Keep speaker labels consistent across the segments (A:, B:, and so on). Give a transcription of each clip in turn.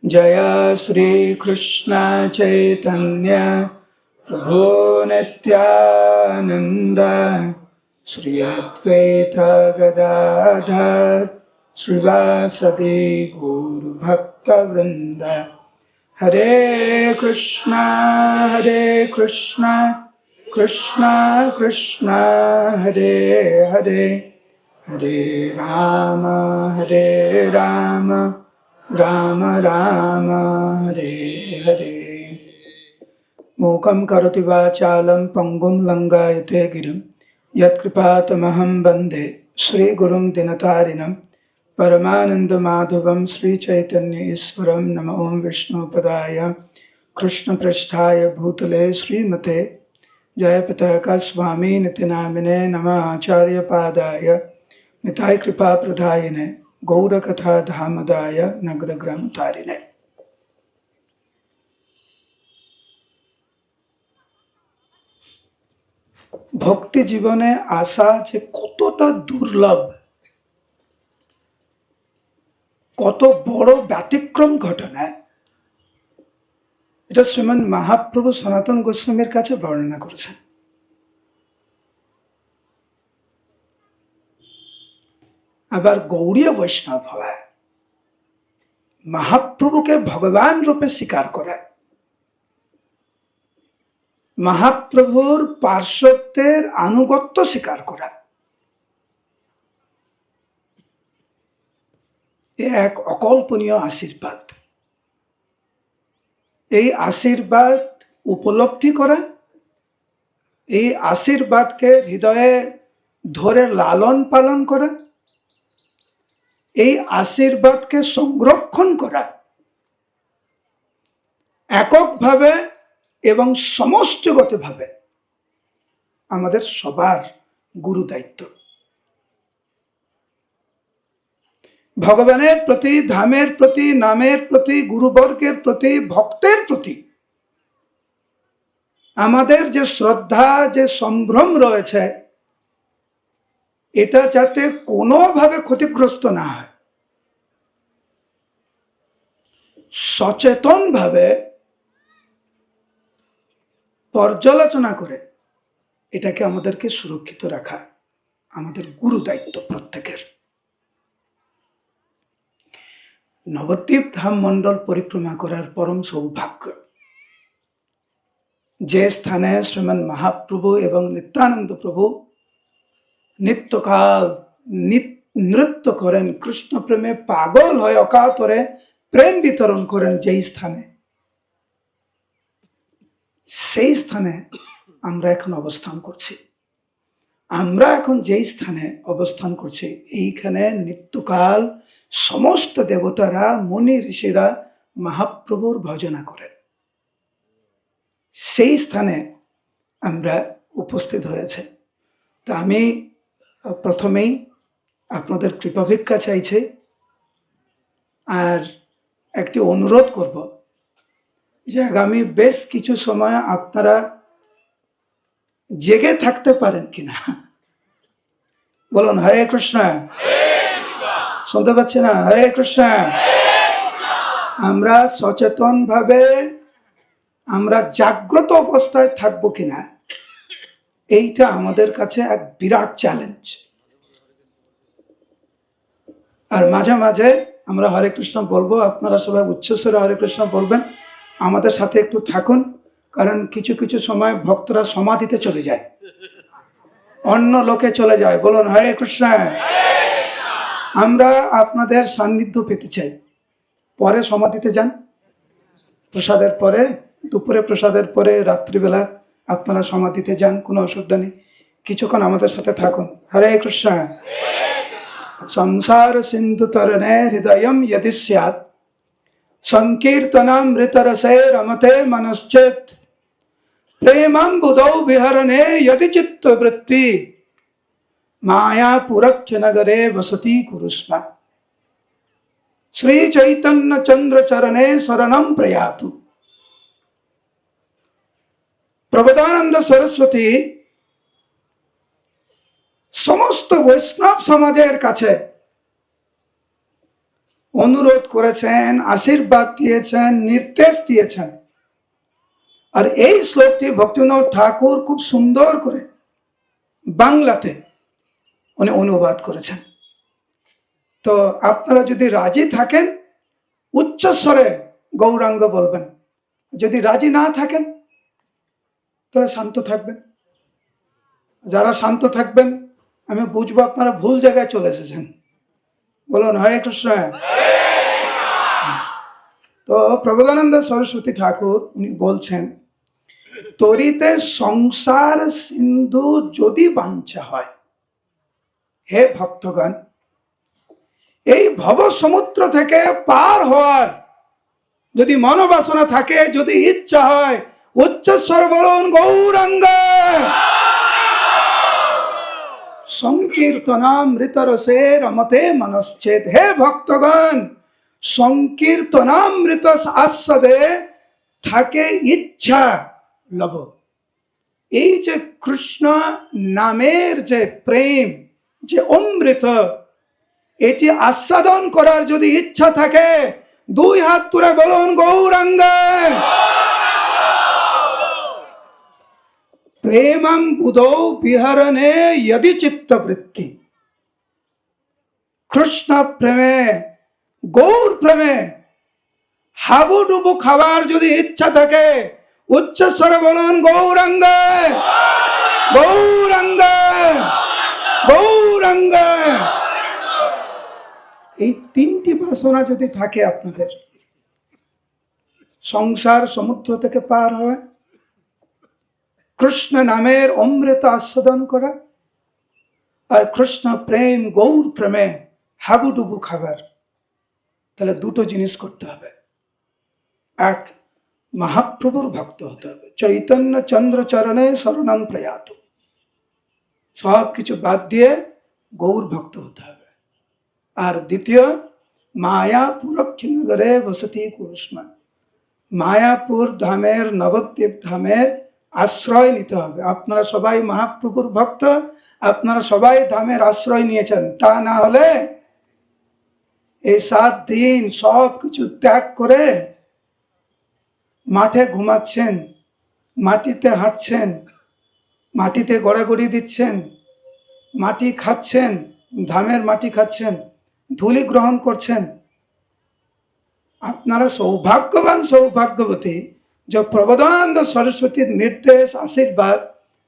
A: जय श्री कृष्ण चैतन्य प्रभु नित्यानंद श्री अद्वैत गदाधर श्रीवासदि गौर भक्त वृंद। हरे कृष्णा कृष्णा कृष्णा हरे हरे, हरे राम राम राम हरे हरे। मूकं करोति वाचालं पंगुं लंघयते गिरिं यत्कृपातमहं वन्दे श्रीगुरुं दिनतारिणं परमानन्दमाधवं श्रीचैतन्य ईश्वरं। नमो विष्णुपदाय कृष्णपृष्ठाय भूतले श्रीमते जयपताका स्वामी निति नामिने नमः। आचार्यपादाय निताय कृपा प्रदायिने गौरकथा धामदाय नगरग्राम तारिणे। भक्ति जीवने आशा जे कतटा दुर्लभ, कत बड़ व्यतिक्रम घटना, এটা শ্রীমান মহাপ্রভু সনাতন গোস্বামীর কাছে বর্ণনা করেছেন। আবার গৌড়ীয় বৈষ্ণব হওয়া, মহাপ্রভুকে ভগবান রূপে স্বীকার করা, মহাপ্রভুর পার্শ্বত্বের আনুগত্য স্বীকার করা, এ এক অকল্পনীয় আশীর্বাদ। এই আশীর্বাদ উপলব্ধি করা, এই আশীর্বাদকে হৃদয়ে ধরে লালন পালন করা, এই আশীর্বাদকে সংরক্ষণ করা এককভাবে এবং সমষ্টিগতভাবে আমাদের সবার গুরু দায়িত্ব। ভগবানের প্রতি, ধামের প্রতি, নামের প্রতি, গুরুবর্গের প্রতি, ভক্তের প্রতি আমাদের যে শ্রদ্ধা, যে সম্ভ্রম রয়েছে, এটা যাতে কোনোভাবে ক্ষতিগ্রস্ত না হয়, সচেতনভাবে পর্যালোচনা করে এটাকে আমাদেরকে সুরক্ষিত রাখা আমাদের গুরু দায়িত্ব প্রত্যেকের। নবদ্বীপ ধাম মণ্ডল পরিক্রমা করার পরম সৌভাগ্য। যে স্থানে শ্রীমান মহাপ্রভু এবং নিত্যানন্দ প্রভু নিত্যকাল নৃত্য করেন, কৃষ্ণ প্রেমে পাগল হয়ে অকাতরে প্রেম বিতরণ করেন, যেই স্থানে, সেই স্থানে আমরা এখন অবস্থান করছি। আমরা এখন যেই স্থানে অবস্থান করছি, এইখানে নিত্যকাল সমস্ত দেবতারা, মুনি ঋষিরা মহাপ্রভুর ভজনা করেন। সেই স্থানে আমরা উপস্থিত হয়েছে। তো আমি প্রথমেই আপনাদের কৃপাভিক্ষা চাইছি, আর একটি অনুরোধ করব যে আগামী বেশ কিছু সময় আপনারা জেগে থাকতে পারেন কিনা। বলুন হরে কৃষ্ণ। শুনতে পাচ্ছি না? হরে কৃষ্ণ। আমরা সচেতন ভাবে আমরা জাগ্রত অবস্থায় থাকবো কিনা, এইটা আমাদের কাছে এক বিরাট চ্যালেঞ্জ। আর মাঝে মাঝে আমরা হরে কৃষ্ণ বলবো, আপনারা সবাই উচ্চস্বরে হরে কৃষ্ণ বলবেন, আমাদের সাথে একটু থাকুন। কারণ কিছু কিছু সময় ভক্তরা সমাধিতে চলে যায়, অন্য লোকে চলে যায়। বলুন হরে কৃষ্ণ। আমরা আপনাদের সান্নিধ্য পেতে চাই। পরে সমাধিতে যান, প্রসাদের পরে, দুপুরে প্রসাদের পরে, রাত্রিবেলা আপনারা সমাধিতে যান, কোনো অসুবিধা নেই। কিছুক্ষণ আমাদের সাথে থাকুন। হরে কৃষ্ণ। সংসার সিন্ধু তরণে হৃদয়ম यदि स्यात् संकीर्तनामृत रसे रमते मनश्चेत् प्रेमाम्बुधौ विहरणे यदि चित्तवृत्ति मायापुरख्य नगरे वसति कुरुष्व। श्री चैतन्य चंद्र चरणे शरणं प्रयातु। प्रबोधानंद सरस्वती समस्त वैष्णव समाजेर काछे অনুরোধ করেছেন, আশীর্বাদ দিয়েছেন, নির্দেশ দিয়েছেন। আর এই শ্লোকটি ভক্তিবিনোদ ঠাকুর খুব সুন্দর করে বাংলাতে উনি অনুবাদ করেছেন। তো আপনারা যদি রাজি থাকেন উচ্চস্বরে গৌরাঙ্গ বলবেন, যদি রাজি না থাকেন তাহলে শান্ত থাকবেন। যারা শান্ত থাকবেন আমি বুঝবো আপনারা ভুল জায়গায় চলে এসেছেন। বলুন হরে কৃষ্ণ। তো প্রবোধানন্দ সরস্বতী ঠাকুর উনি বলছেন, তরিতে সংসার সিন্ধু যদি বাঞ্ছা হয়, হে ভক্তগণ, এই ভব সমুদ্র থেকে পার হওয়ার যদি মনোবাসনা থাকে, যদি ইচ্ছা হয়, উচ্চস্বর বলুন গৌরাঙ্গ। সংকীর্তনামৃত রসে রমতে মনশ্চেদ। হে ভক্তগণ, সংকীর্তনামৃত আস্বাদে থাকে ইচ্ছা লব। এই যে কৃষ্ণ নামের যে প্রেম, যে অমৃত, এটি আস্বাদন করার যদি ইচ্ছা থাকে, দুই হাত তুলে বলুন গৌরাঙ্গ। প্রেমং বুধৌ বিহরণে यदि চিত্তবৃত্তি। কৃষ্ণ প্রেমে, গৌর প্রেমে হাবুডুবু খাবার যদি ইচ্ছা থাকে, উচ্চস্বরে বলুন গৌরাঙ্গ, গৌরাঙ্গ, গৌরাঙ্গ। এই তিনটি বাসনা যদি থাকে আপনাদের, সংসার সমুদ্র থেকে পার হয়, কৃষ্ণ নামের অমৃত আস্বাদন করা, আর কৃষ্ণ প্রেম, গৌর প্রেমে হাবুডুবু খাবার, তাহলে দুটো জিনিস করতে হবে। এক, মহাপ্রভুর ভক্ত হতে হবে, চৈতন্য চন্দ্র চরণে শরণং প্রয়াত। সব কিছু বাদ দিয়ে গৌর ভক্ত হতে হবে। আর দ্বিতীয়, মায়াপুর নগরে বসতি কুষ্মা, মায়াপুর ধামের, নবদ্বীপ ধামের আশ্রয় নিতে হবে। আপনারা সবাই মহাপ্রভুর ভক্ত, আপনারা সবাই ধামের আশ্রয় নিয়েছেন। তা না হলে এই 7 দিন সব কিছু ত্যাগ করে মাঠে ঘুমাচ্ছেন, মাটিতে হাঁটছেন, মাটিতে গড়াগড়ি দিচ্ছেন, মাটি খাচ্ছেন, ধামের মাটি খাচ্ছেন, ধুলি গ্রহণ করছেন। আপনারা সৌভাগ্যবান, সৌভাগ্যবতী যে প্রবোধানন্দ সরস্বতীর নির্দেশ, আশীর্বাদ,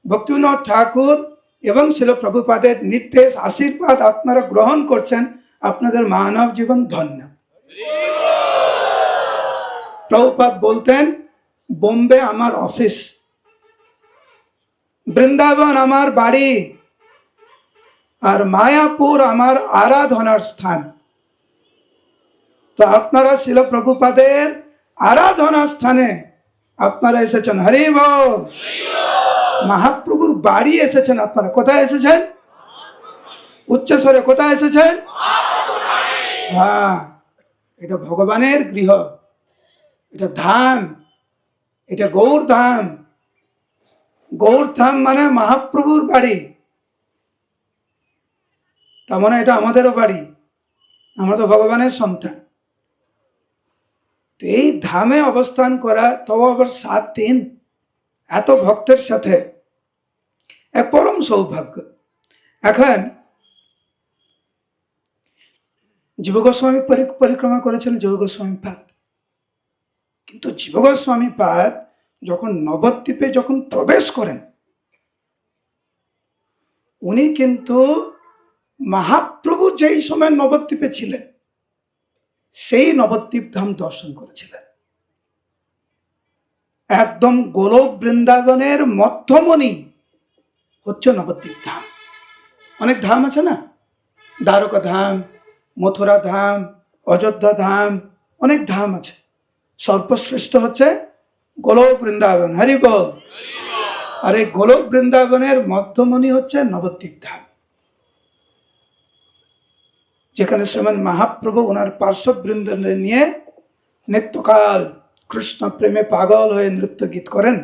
A: ভক্তিবিনোদ ঠাকুর এবং শিল প্রভুপাদের নির্দেশ, আশীর্বাদ আপনারা গ্রহণ করছেন। আপনাদের মানব জীবন ধন্য। প্রভুপাদ বলতেন, বোম্বে আমার অফিস, বৃন্দাবন আমার বাড়ি, আর মায়াপুর আমার আরাধনার স্থান। তো আপনারা শিল প্রভুপাদের আরাধনা স্থানে আপনারা এসেছেন। হরি বল। মহাপ্রভুর বাড়ি এসেছেন। আপনারা কোথায় এসেছেন? উচ্চস্বরে কোথায় এসেছেন? হ্যাঁ, এটা ভগবানের গৃহ, এটা ধাম, এটা গৌর ধাম। গৌর ধাম মানে মহাপ্রভুর বাড়ি। তার মানে এটা আমাদেরও বাড়ি, আমরা তো ভগবানের সন্তান। তো এই ধামে অবস্থান করা, তাও আবার 7 দিন এত ভক্তের সাথে, এক পরম সৌভাগ্য। এখন জীব গোস্বামী পরিক্রমা করেছিলেন জীব গোস্বামী পাদ, কিন্তু জীব গোস্বামী পাদ যখন নবদ্বীপে যখন প্রবেশ করেন, উনি কিন্তু মহাপ্রভু যেই সময় নবদ্বীপে ছিলেন সেই নবদ্বীপ ধাম দর্শন করেছিলেন। একদম গোলক বৃন্দাবনের মধ্যমণি হচ্ছে নবদ্বীপ ধাম। অনেক ধাম আছে না, দ্বারকা ধাম, মথুরা ধাম, অযোধ্যা ধাম, অনেক ধাম আছে। সর্বশ্রেষ্ঠ হচ্ছে গোলক বৃন্দাবন। হরি বল। আর এই গোলক বৃন্দাবনের মধ্যমণি হচ্ছে নবদ্বীপ ধাম, যেখানে শ্রীমান মহাপ্রভু ওনার পার্শ্ববৃন্দ নিয়ে নিত্যকাল কৃষ্ণ প্রেমে পাগল হয়ে নৃত্য গীত করেন।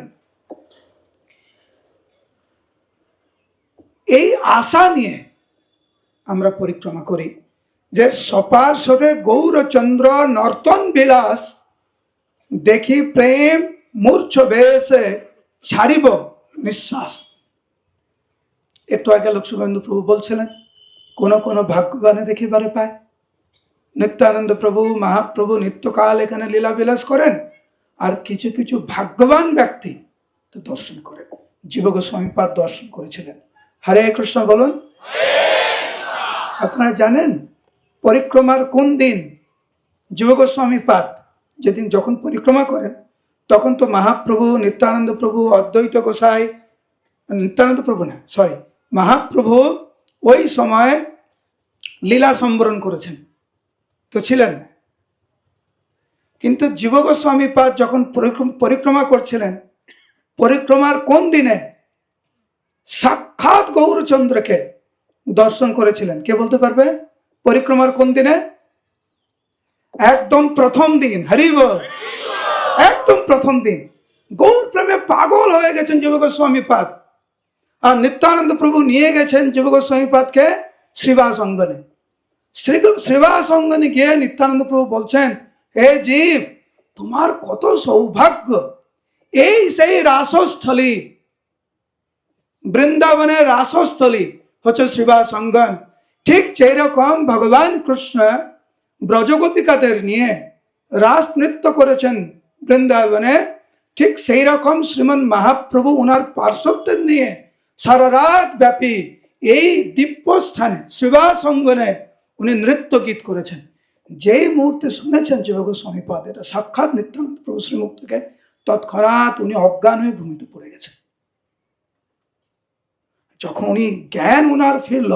A: এই আশা নিয়ে আমরা পরিক্রমা করি যে সপার্শ্বদে গৌরচন্দ্র নর্তন বিলাস দেখি প্রেম মূর্ছ বেশে ছাড়িব নিঃশ্বাস। একটু আগে লক্ষ্মীবন্ধু প্রভু বলছিলেন কোন কোন ভাগ্যবানে দেখিবারে পায়। নিত্যানন্দ প্রভু মহাপ্রভু নিত্যকাল এখানে লীলা বিলাস করেন, আর কিছু কিছু ভাগ্যবান ব্যক্তি তো দর্শন করেন। জীব গোস্বামী পাদ দর্শন করেছিলেন। হরে কৃষ্ণ বলুন। আপনারা জানেন পরিক্রমার কোন দিন জীব গোস্বামী পাদ যেদিন যখন পরিক্রমা করেন তখন তো মহাপ্রভু নিত্যানন্দ প্রভু অদ্বৈত গোসাই, নিত্যানন্দ প্রভু না সরি মহাপ্রভু ওই সময় লীলা সম্বরণ করেছেন তো ছিলেন না। কিন্তু জীব গোস্বামী পাদ যখন পরিক্রমা করছিলেন, পরিক্রমার কোন দিনে সাক্ষাৎ গৌরচন্দ্রকে দর্শন করেছিলেন? কে বলতে পারবে? পরিক্রমার কোন দিনে? একদম প্রথম দিন। হরি বল। একদম প্রথম দিন গৌর প্রেমে পাগল হয়ে গেছেন জীব গোস্বামী পাদ, আর নিত্যানন্দ প্রভু নিয়ে গেছেন জীব গোস্বামী পাদকে শ্রীবাস অঙ্গনে। শ্রীবাস অঙ্গনে গিয়ে নিত্যানন্দ প্রভু বলছেন, হে জীব, তোমার কত সৌভাগ্য, এই সেই রাসস্থলী, বৃন্দাবনের রাসস্থলী হচ্ছে শ্রীবাস অঙ্গন। ঠিক সেই রকম ভগবান কৃষ্ণ ব্রজগোপিকাদের নিয়ে রাস নৃত্য করেছেন বৃন্দাবনে, ঠিক সেই রকম শ্রীমন মহাপ্রভু ওনার পার্শ্বদের নিয়ে সারা রাত ব্যাপী এই দিব্য স্থানে শ্রীবাস অঙ্গনে উনি নৃত্য গীত করেছেন। যেই মুহূর্তে শুনেছেন জীব গোস্বামী পাদ এটা সাক্ষাৎ নিত্যানন্দ প্রভু শ্রীমুক্তকে, তৎক্ষণাৎ উনি অজ্ঞান হয়ে ভূমিতে পড়ে গেছেন। যখন উনি জ্ঞান উনার ফিরল,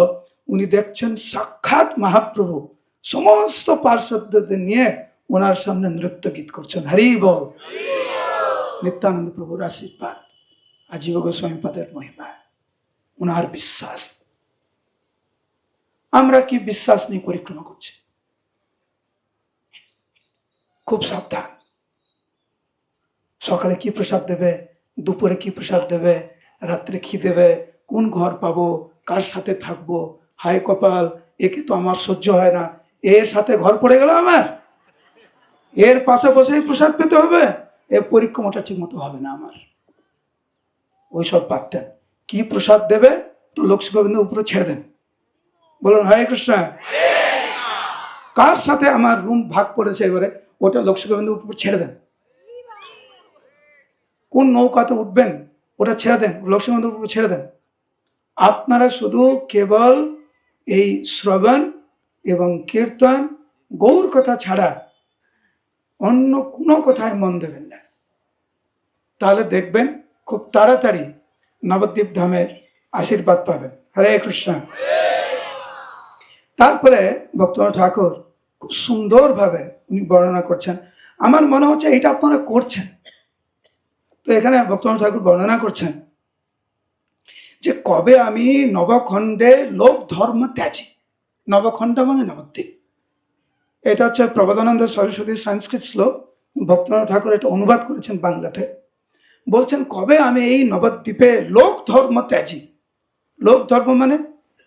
A: উনি দেখছেন সাক্ষাৎ মহাপ্রভু সমস্ত পার্শ্বদের নিয়ে ওনার সামনে নৃত্য গীত করছেন। হরি বল। নিত্যানন্দ প্রভুর আশীর্বাদ আর জীব গোস্বামী পাদের মহিমা, ওনার বিশ্বাস। আমরা কি বিশ্বাস নিয়ে পরিক্রমা করছি? খুব সাবধান। সকালে কি প্রসাদ দেবে, দুপুরে কি প্রসাদ দেবে, রাত্রে কি দেবে, কোন ঘর পাবো, কার সাথে থাকবো, হায় কপাল, একে তো আমার সহ্য হয় না, এর সাথে ঘর পড়ে গেল আমার, এর পাশে বসেই প্রসাদ পেতে হবে, এর পরিক্রমাটা ঠিক মতো হবে না আমার। ওইসব পারতেন। কি প্রসাদ দেবে তো লক্ষ্মী গোবিন্দ উপরে ছেড়ে দেন, বলুন হরে কৃষ্ণ। কার সাথে আমার রুম ভাগ পড়েছে এবারে ওটা লক্ষ্মী গোবিন্দ উপর ছেড়ে দেন। কোন নৌকাতে উঠবেন ওটা ছেড়ে দেন, লক্ষ্মী গোবিন্দ উপর ছেড়ে দেন। আপনারা শুধু কেবল এই শ্রবণ এবং কীর্তন গৌর কথা ছাড়া অন্য কোনো কথায় মন দেবেন না। তাহলে দেখবেন খুব তাড়াতাড়ি নবদ্বীপ ধামের আশীর্বাদ পাবেন। হরে কৃষ্ণ। তারপরে ভক্তনাথ ঠাকুর খুব সুন্দরভাবে উনি বর্ণনা করছেন। আমার মনে হচ্ছে এইটা আপনারা করছেন। তো এখানে ভক্তনাথ ঠাকুর বর্ণনা করছেন যে কবে আমি নবখণ্ডে লোক ধর্ম ত্যাজি। নবখণ্ড মানে নবদ্বীপ। এটা হচ্ছে প্রবোধানন্দ সরস্বতীর সংস্কৃত শ্লোক। ভক্তনাথ ঠাকুর এটা অনুবাদ করেছেন বাংলাতে। বলছেন কবে আমি এই নবদ্বীপে লোক ধর্ম ত্যাজি। লোক ধর্ম মানে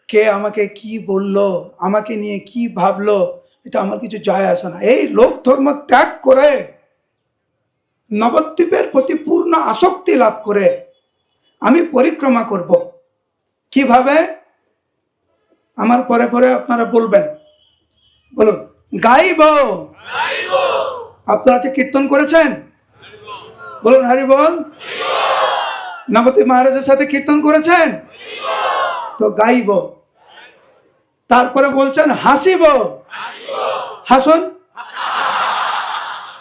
A: কে আমাকে কি বললো, আমাকে নিয়ে কি ভাবলো, এটা আমার কিছু যায় আসে না। এই লোক ধর্ম ত্যাগ করে নবদ্বীপের প্রতি পূর্ণ আসক্তি লাভ করে আমি পরিক্রমা করব। কিভাবে? আমার পরে পরে আপনারা বলবেন, বলুন। গাইব। আপনারা যে কীর্তন করেছেন বলুন হরি বল। নবদ্বীপ মহারাজের সাথে কীর্তন করেছেন তো গাইব। তারপরে বলছেন হাসিব। হাসুন।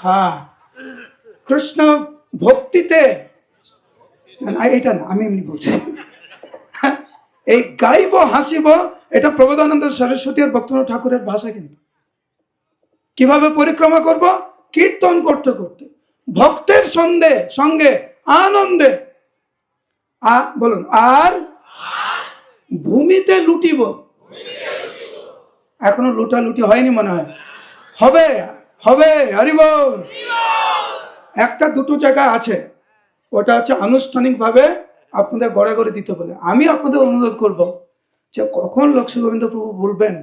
A: হ্যাঁ, কৃষ্ণ ভক্তিতে না, এটা না, আমি এমনি বলছি। এই গাইব হাসিব এটা প্রবোধানন্দ সরস্বতী আর ভক্তনাথ ঠাকুরের ভাষা। কিন্তু কিভাবে পরিক্রমা করব? কীর্তন করতে করতে ভক্তের সঙ্গে আনন্দে বলুন আর ভূমিতে লুটিব। এখনো লুটালুটি হয়নি মনে হয়, হবে হবে। হরি বল। একটা দুটো জায়গা আছে, ওটা হচ্ছে আনুষ্ঠানিকভাবে আপনাদের গড়ে গড়ে দিতে বলে। আমি আপনাদের অনুরোধ করব যে কখন লক্ষ্মী গোবিন্দ প্রভু বলবেন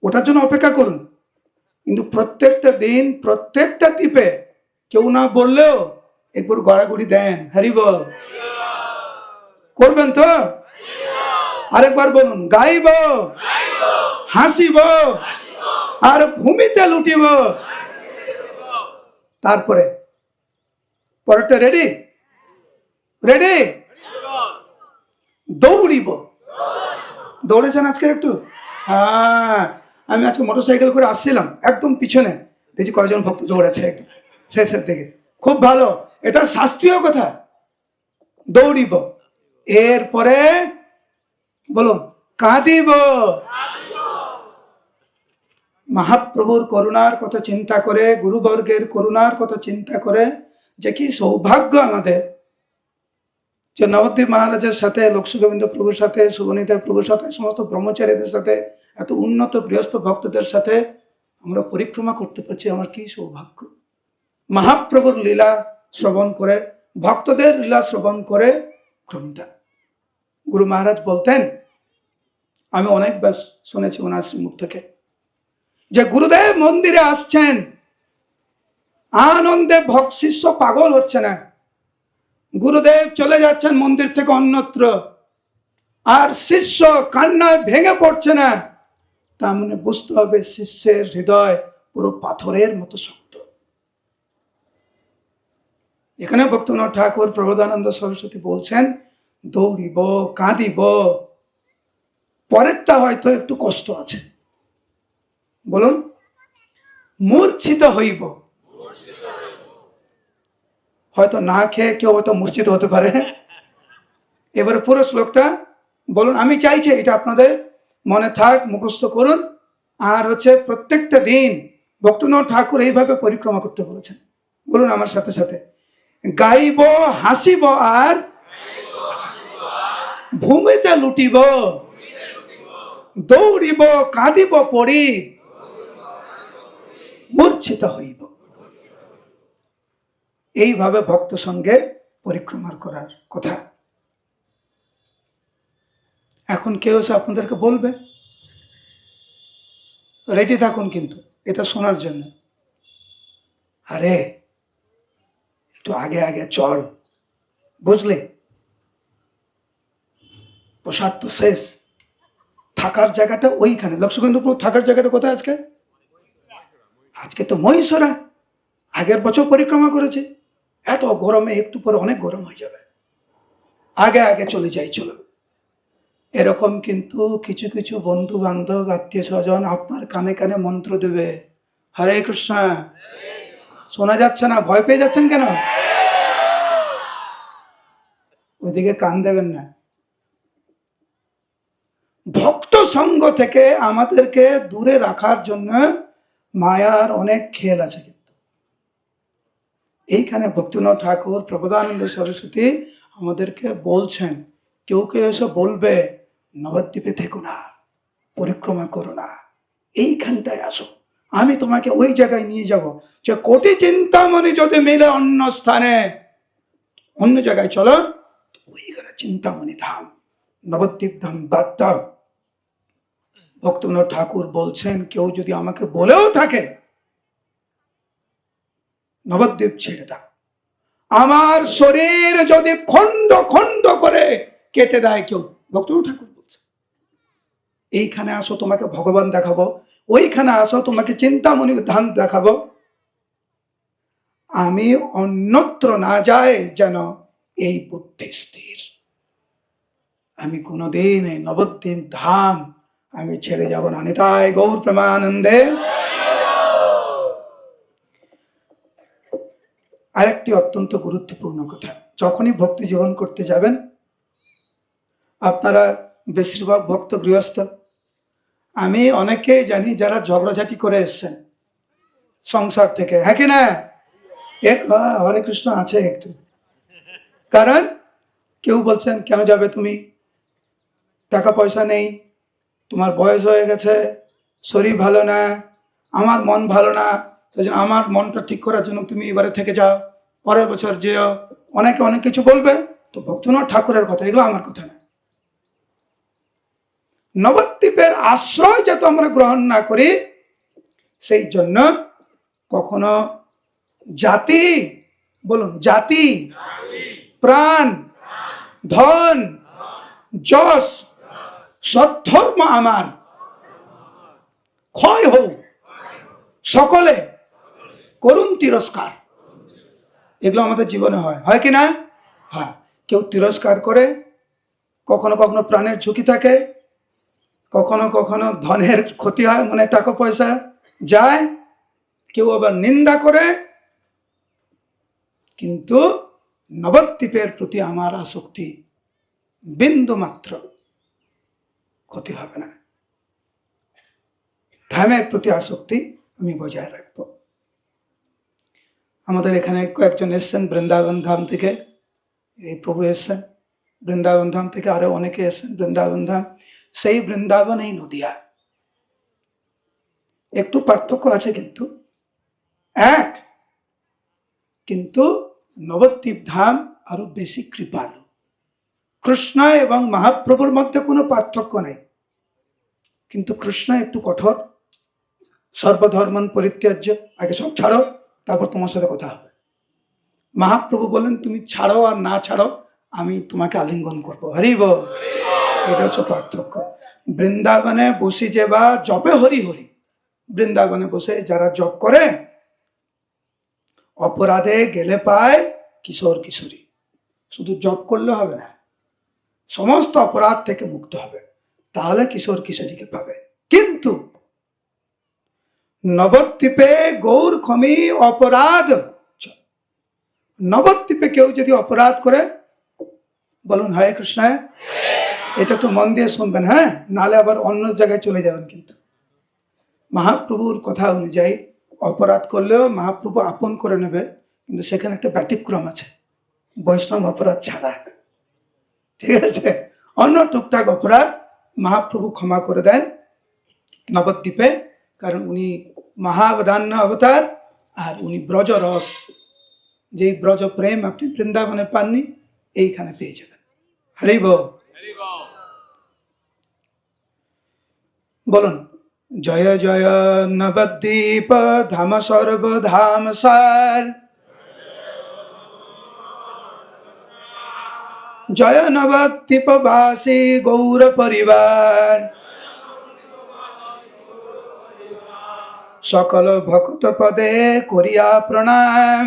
A: ওটার জন্য অপেক্ষা করুন। কিন্তু প্রত্যেকটা দিন প্রত্যেকটা দ্বীপে কেউ না বললেও একবার গড়াগড়ি দেন, হরি বল। করবেন তো? আরেকবার বলুন, গাইব, হাসিব, আর ভূমিতে লুটিব। তারপরে পরেরটা রেডি? রেডি? দৌড়িব। দৌড়েছেন আজকে একটু? হ্যাঁ, আমি আজকে মোটরসাইকেল করে আসছিলাম, একদম পিছনে দেখছি কয়েকজন ভক্ত দৌড়েছে একদম শেষের দিকে। খুব ভালো, এটা শাস্ত্রীয় কথা। দৌড়িব। এরপরে বলুন, কাঁদিব। মহাপ্রভুর করুণার কথা চিন্তা করে, গুরুবর্গের করুণার কথা চিন্তা করে, যে কি সৌভাগ্য আমাদের যে নবদ্বীপ মহারাজের সাথে, লক্ষ্মীগোবিন্দ প্রভুর সাথে, সুবনীতা প্রভুর সাথে, সমস্ত ব্রহ্মচারীদের সাথে, এত উন্নত গৃহস্থ ভক্তদের সাথে আমরা পরিক্রমা করতে পারছি। আমার কি সৌভাগ্য। মহাপ্রভুর লীলা শ্রবণ করে, ভক্তদের লীলা শ্রবণ করে ক্রন্দন। গুরু মহারাজ বলতেন, আমি অনেকবার শুনেছি ওনার শ্রীমুখ থেকে, যে গুরুদেব মন্দিরে আসছেন, আনন্দে ভক্ত শিষ্য পাগল হচ্ছে না। গুরুদেব চলে যাচ্ছেন মন্দির থেকে অন্যত্র, আর শিষ্য কান্নায় ভেঙে পড়ছে না। তার মানে বুঝতে হবে শিষ্যের হৃদয় পুরো পাথরের মতো শক্ত। এখানে ভক্তিবিনোদ ঠাকুর, প্রবোধানন্দ সরস্বতী বলছেন, দৌড়িব, কাঁদিব। পরেরটা হয়তো একটু কষ্ট আছে, বলুন, মূর্ছিত হইব। হয়তো না খেয়ে কেউ হয়তো মূর্ছিত হতে পারে। এবারে পুরো শ্লোকটা বলুন, আমি চাইছি এটা আপনাদের মনে থাক, মুখস্থ করুন। আর হচ্ছে প্রত্যেকটা দিন ভক্তিবিনোদ ঠাকুর এইভাবে পরিক্রমা করতে বলেছেন। বলুন আমার সাথে সাথে, গাইব, হাসিব, আর ভূমিতে লুটিব, দৌড়িব, কাঁদিব, পড়ি, মূর্ছিত হইব। এইভাবে ভক্ত সঙ্গে পরিক্রমা করার কথা। এখন কেউ এসে আপনাদেরকে বলবে, রেডি থাকুন কিন্তু এটা শোনার জন্য। আরে একটু আগে আগে চল, বুঝলে, প্রসাদ তো শেষ, থাকার জায়গাটা ওইখানে। লক্ষ্মীগোবিন্দপুর থাকার জায়গাটা কোথায় আজকে? আজকে তো মহীশূরা। আগের বছর পরিক্রমা করেছে। এত গরমে একটু পরে অনেক গরম হয়ে যাবে, আগে আগে চলে যাই চলো। এরকম কিন্তু কিছু কিছু বন্ধু বান্ধব, আত্মীয় স্বজন আপনার কানে কানে মন্ত্র দেবে, হরে কৃষ্ণ। শোনা যাচ্ছে না? ভয় পেয়ে যাচ্ছেন কেন? ওইদিকে কান দেবেন না। ভক্ত সঙ্গ থেকে আমাদেরকে দূরে রাখার জন্য মায়ার অনেক খেল আছে। কিন্তু এইখানে ভক্তিবিনোদ ঠাকুর, প্রবোধানন্দ সরস্বতী আমাদেরকে বলছেন, কেউ কেউ এসে বলবে নবদ্বীপে থেকো না, পরিক্রমা করো না, এইখানটায় আসো, আমি তোমাকে ওই জায়গায় নিয়ে যাব। যে কোটি চিন্তামণি যদি মিলে অন্য স্থানে, অন্য জায়গায় চলো, ওইখানে চিন্তামণি ধাম, নবদ্বীপ ধাম বাদ দাও। ভক্তিবিনোদ ঠাকুর বলছেন, কেউ যদি আমাকে বলেও থাকে নবদ্বীপ ছেড়ে দাও, আমার শরীর যদি খণ্ড খণ্ড করে কেটে দেয় কেউ, ভক্তিবিনোদ ঠাকুর বলছে, এইখানে আসো তোমাকে ভগবান দেখাবো, ওইখানে আসো তোমাকে চিন্তামণি ধাম দেখাবো, আমি অন্যত্র না যাই যেন এই বুদ্ধি স্থির। আমি কোনোদিন এই নবদ্বীপ ধাম আমি ছেড়ে যাব না। নিতাই গৌর প্রেমানন্দে। আরেকটি অত্যন্ত গুরুত্বপূর্ণ কথা, যখনই ভক্তি জীবন করতে যাবেন, আপনারা বেশিরভাগ ভক্ত গৃহস্থ, আমি অনেকেই জানি যারা ঝগড়াঝাটি করে এসছেন সংসার থেকে, হ্যাঁ কি না? এক হরে কৃষ্ণ আছে একটু। কারণ কেউ বলছেন, কেন যাবে তুমি, টাকা পয়সা নেই, তোমার বয়স হয়ে গেছে, শরীর ভালো না, আমার মন ভালো না, আমার মনটা ঠিক করার জন্য তুমি এবারে থেকে যাও, পরের বছর যেও। অনেকে অনেক কিছু বলবে। তো ভক্তিবিনোদ ঠাকুরের কথা, এগুলো আমার কথা না। নবদ্বীপের আশ্রয় যাতে আমরা গ্রহণ না করি, সেই জন্য কখনো জাতি, বলুন জাতি, প্রাণ, ধন, যশ, সদ্ধর্ম আমার ক্ষয় হোক, সকলে করুন তিরস্কার। এগুলো আমাদের জীবনে হয় কি না? হ্যাঁ, কেউ তিরস্কার করে, কখনো কখনো প্রাণের ঝুঁকি থাকে, কখনো কখনো ধনের ক্ষতি হয়, মানে টাকা পয়সা যায়, কেউ আবার নিন্দা করে। কিন্তু নবদ্বীপের প্রতি আমার আসক্তি বিন্দু মাত্র ক্ষতি হবে না। ধামের প্রতি আসক্তি আমি বজায় রাখবো। আমাদের এখানে কয়েকজন এসছেন বৃন্দাবন ধাম থেকে, এই প্রভু এসছেন বৃন্দাবন ধাম থেকে, আরো অনেকে এসছেন বৃন্দাবন ধাম। সেই বৃন্দাবন এই নদিয়া, একটু পার্থক্য আছে কিন্তু এক, কিন্তু নবদ্বীপ ধাম আরো বেশি কৃপালু। কৃষ্ণ এবং মহাপ্রভুর মধ্যে কোনো পার্থক্য নেই, কিন্তু কৃষ্ণ একটু কঠোর, সর্বধর্মন পরিত্যাজ্য, আগে সব ছাড়ো তারপর তোমার সাথে কথা হবে। মহাপ্রভু বলেন তুমি ছাড়ো আর না ছাড়ো আমি তোমাকে আলিঙ্গন করবো। হরি বল। এটা হচ্ছে পার্থক্য। বৃন্দাবনে বসে যে বা জপে হরি হরি, বৃন্দাবনে বসে যারা জপ করে অপরাধে গেলে পায় কিশোর কিশোরী। শুধু জপ করলে হবে না, সমস্ত অপরাধ থেকে মুক্ত হবে, তাহলে কিশোর কিশোরীকে পাবে। কিন্তু নবদ্বীপে গৌর খমি অপরাধ, নবদ্বীপে কেউ যদি অপরাধ করে, বলুন হরে কৃষ্ণ, এটা একটু মন দিয়ে শুনবেন, হ্যাঁ, নালে আবার অন্য জায়গায় চলে যাবেন। কিন্তু মহাপ্রভুর কথা অনুযায়ী অপরাধ করলেও মহাপ্রভু আপন করে নেবে, কিন্তু সেখানে একটা ব্যতিক্রম আছে, বৈষ্ণব অপরাধ ছাড়া। ঠিক আছে, অন্য টুকটাক অপরাধ মহাপ্রভু ক্ষমা করে দেন নবদ্বীপে, কারণ উনি মহাবদান্য অবতার, আর উনি ব্রজ রস, যেই ব্রজ প্রেম আপনি বৃন্দাবনে পাননি এইখানে পেয়ে যাবেন। হরি বল। বলুন জয় জয় নবদ্বীপ ধাম সর্বধাম সার, জয় নবদ্বীপ বাসী গৌর পরিবার, সকল ভক্ত পদে করিয়া প্রণাম,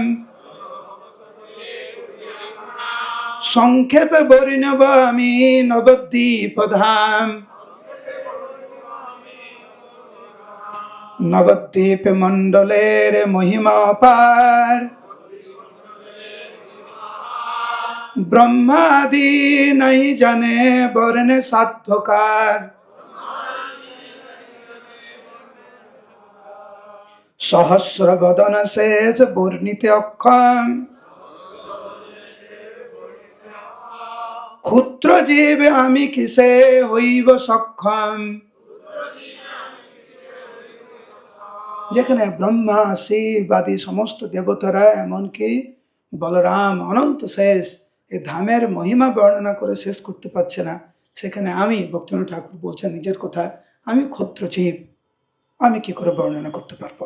A: সংক্ষেপে বর্ণব আমি নবদ্বীপ ধাম। নবদ্বীপ মণ্ডলের মহিমা অপার, ব্রহ্মাদি নাই জানে বর্ণে সাধ্যকার, সহস্র বদন শেষ বর্ণিতে অক্ষম, ক্ষুদ্র জীব আমি কিসে হইব সক্ষম। যেখানে ব্রহ্মা শিব আদি সমস্ত দেবতারা, এমনকি বলরাম অনন্ত শেষ এই ধামের মহিমা বর্ণনা করে শেষ করতে পারছে না, সেখানে আমি, ভক্তিবিনোদ ঠাকুর বলছেন নিজের কথা, আমি ক্ষুদ্র জীব, আমি কি করে বর্ণনা করতে পারবো।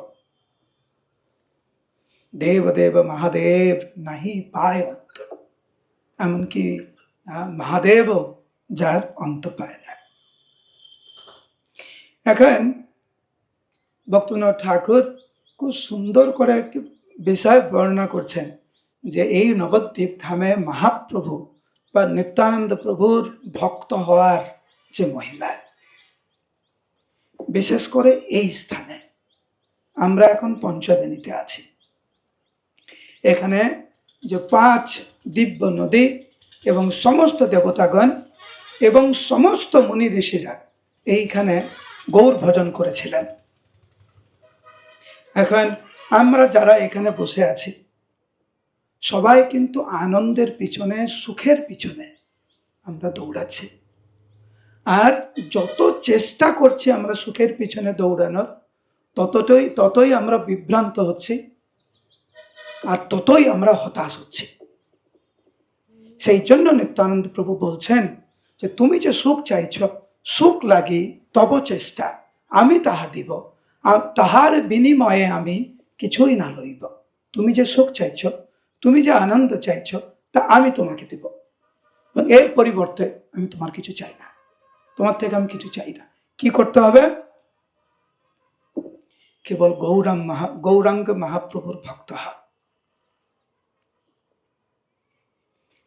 A: দেব দেব মহাদেব নাহি পায় অন্ত, এমনকি মহাদেব যার অন্ত পায় না। এখন ভক্তিবিনোদ ঠাকুর খুব সুন্দর করে একটি বিষয় বর্ণনা করছেন, যে এই নবদ্বীপ ধামে মহাপ্রভু বা নিত্যানন্দ প্রভুর ভক্ত হওয়ার যে মহিমা, বিশেষ করে এই স্থানে আমরা এখন পঞ্চবেণীতে আছি, এখানে যে 5 দিব্য নদী এবং সমস্ত দেবতাগণ এবং সমস্ত মুনি ঋষিরা এইখানে গৌর ভজন করেছিলেন। এখন আমরা যারা এখানে বসে আছি সবাই কিন্তু আনন্দের পিছনে, সুখের পিছনে আমরা দৌড়াচ্ছি, আর যত চেষ্টা করছি আমরা সুখের পিছনে দৌড়ানোর, ততই আমরা বিভ্রান্ত হচ্ছি, আর ততই আমরা হতাশ হচ্ছি। সেই জন্য নিত্যানন্দ প্রভু বলছেন যে তুমি যে সুখ চাইছ সুখ লাগি তব চেষ্টা, আমি তাহা দিব, তাহার বিনিময়ে আমি কিছুই না লইব। তুমি যে সুখ চাইছ, তুমি যে আনন্দ চাইছ, তা আমি তোমাকে দেব, এবং এর পরিবর্তে আমি তোমার কিছু চাই না, তোমার থেকে আমি কিছু চাই না। কি করতে হবে? কেবল গৌরাঙ্গ মহাপ্রভুর ভক্ত হও,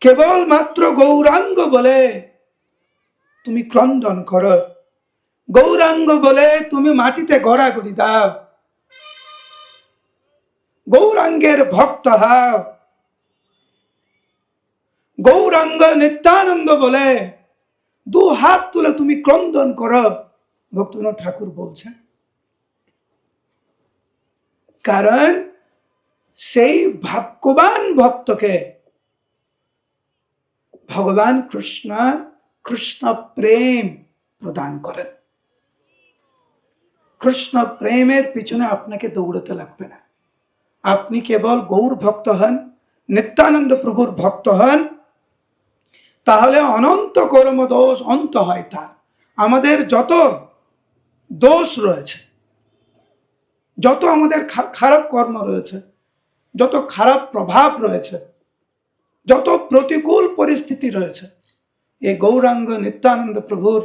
A: কেবল মাত্র গৌরাঙ্গ বলে তুমি ক্রন্দন করো, গৌরাঙ্গ বলে তুমি মাটিতে গড়াগড়ি দাও, গৌরাঙ্গের ভক্ত হও, গৌরাঙ্গ নিত্যানন্দ বলে দু হাত তুলে তুমি ক্রন্দন করো। ভক্তিবিনোদ ঠাকুর বলছেন, কারণ সেই ভাগ্যবান ভক্তকে ভগবান কৃষ্ণ প্রেম প্রদান করেন। কৃষ্ণ প্রেমের পিছনে আপনাকে দৌড়াতে লাগবে না। আপনি কেবল গৌর ভক্ত হন, নিত্যানন্দ প্রভুর ভক্ত হন, তাহলে অনন্ত কর্ম দোষ অন্ত হয় তার। আমাদের যত দোষ রয়েছে, যত আমাদের খারাপ কর্ম রয়েছে, যত খারাপ প্রভাব রয়েছে, যত প্রতিকূল পরিস্থিতি রয়েছে, এই গৌরাঙ্গ নিত্যানন্দ প্রভুর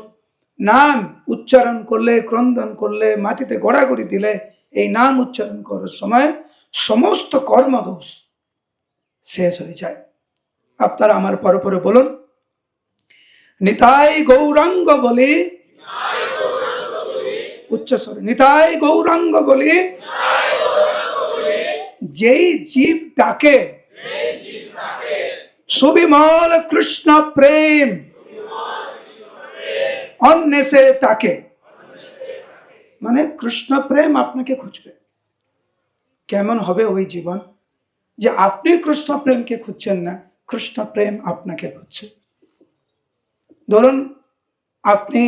A: নাম উচ্চারণ করলে, ক্রন্দন করলে, মাটিতে গড়াগড়ি দিলে, এই নাম উচ্চারণ করার সময় সমস্ত কর্মদোষ শেষ হয়ে যায়। আপনারা আমার পরে পরে বলুন, নিতাই গৌরাঙ্গ বলি, উচ্চস্বরে নিতাই গৌরাঙ্গ বলি, যেই জীব ডাকে সুবিমল কৃষ্ণ প্রেম অন্বেষে তাকে। মানে কৃষ্ণ প্রেম আপনাকে খুঁজবে। কেমন হবে ওই জীবন যে আপনি কৃষ্ণ প্রেমকে খুঁজছেন না, কৃষ্ণ প্রেম আপনাকে খুঁজছে। ধরুন আপনি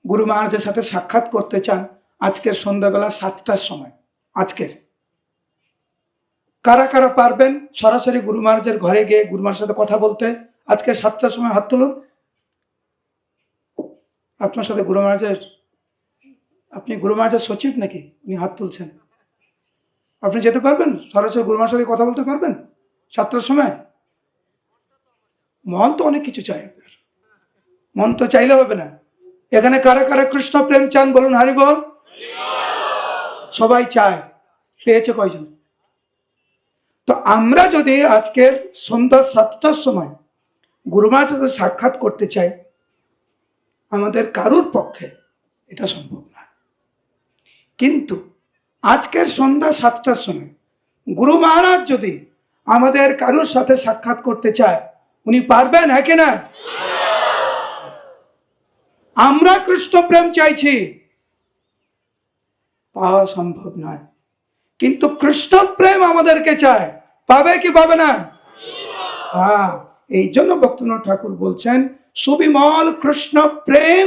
A: গুরু মহারাজের সাথে সাক্ষাৎ করতে চান আজকের সন্ধ্যাবেলা 7টার সময়। আজকের কারা কারা পারবেন সরাসরি গুরু মহারাজের ঘরে গিয়ে গুরু মহারাজের সাথে কথা বলতে? আজকে 7টার সময় হাত তুলুন। আপনার সাথে গুরু মহারাজের, আপনি গুরু মহারাজের সচিব নাকি? উনি হাত তুলছেন। আপনি যেতে পারবেন সরাসরি গুরু মহারাজের সাথে কথা বলতে পারবেন 7টার সময়? মন তো অনেক কিছু চাই, আপনার মন তো চাইলে হবে না। এখানে কারা কারা কৃষ্ণ প্রেম চান বলুন, হারি বল। সবাই চায়, পেয়েছে কয়জন? তো আমরা যদি আজকের সন্ধ্যা 7টার সময় গুরু মহারাজের সাথে সাক্ষাৎ করতে চাই, আমাদের কারুর পক্ষে এটা সম্ভব না। কিন্তু আজকের সন্ধ্যা 7টার সময় গুরু মহারাজ যদি আমাদের কারুর সাথে সাক্ষাৎ করতে চায়, উনি পারবেন, হ্যাঁ কি না? আমরা কৃষ্ণ প্রেম চাইছি, পাওয়া সম্ভব নয়, কিন্তু কৃষ্ণ প্রেম আমাদেরকে চায়, পাবে কি পাবে না? হ্যাঁ, এই জন্য ভক্তিবিনোদ ঠাকুর বলছেন সুবিমল কৃষ্ণ প্রেম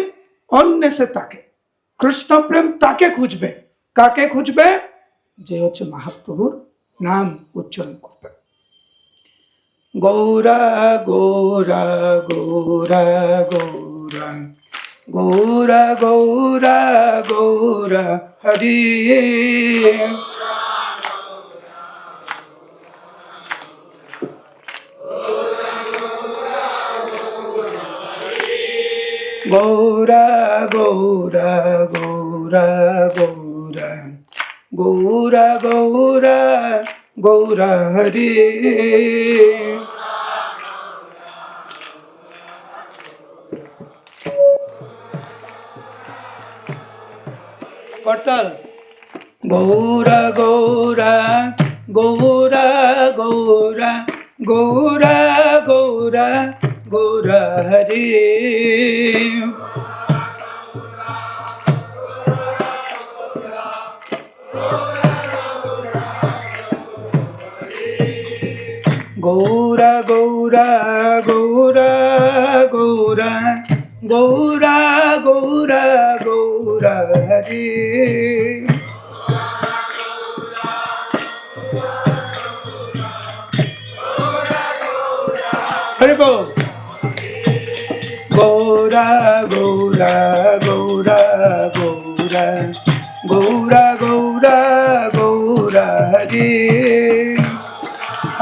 A: অন্বেষে তাকে। কৃষ্ণ প্রেম তাকে খুঁজবে। কাকে খুঁজবে? যে হচ্ছে মহাপ্রভুর নাম উচ্চারণ করবে। গৌরা গৌরা গৌরা গৌরা গৌরা গৌরা গৌরা হরি, গৌরা গৌরা গৌরা গৌরা গৌরা গৌরা গৌরা হরি। করতাল গৌরা গৌরা গৌরা গৌরা গৌরা গৌরা গৌরা হরি, গৌরা গৌরা গৌরা গৌরা গৌরা গৌরা গৌরা হরি, হরি বল। গৌরা গৌরা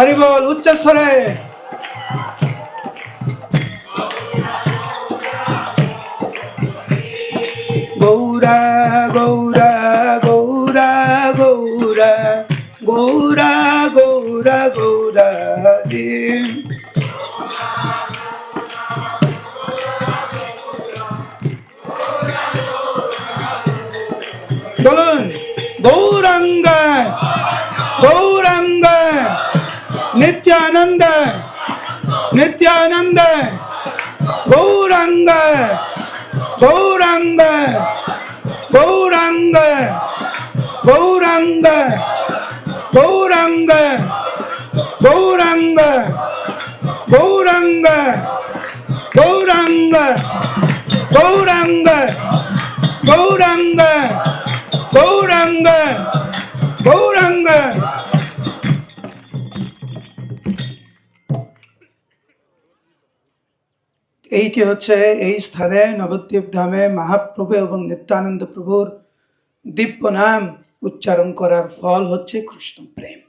A: হরি বল, উচ্চস্বরে। গৌরা গৌরা গৌরা গৌরা গৌরা গৌরা গৌরা হরি। বলুন, গৌরাঙ্গ গৌরাঙ্গ নিত্যানন্দ নিত্যানন্দ গৌরাঙ্গ গৌরাঙ্গ গৌরাঙ্গ গৌরাঙ্গ গৌরাঙ্গ গৌরাঙ্গ গৌরাঙ্গ গৌরাঙ্গ গৌরাঙ্গ গৌরাঙ্গ গৌরাঙ্গ গৌরাঙ্গ। এইটি হচ্ছে এই স্থানে নবদ্বীপ ধামে মহাপ্রভু এবং নিত্যানন্দ প্রভুর দিব্য নাম উচ্চারণ করার ফল হচ্ছে কৃষ্ণ প্রেম,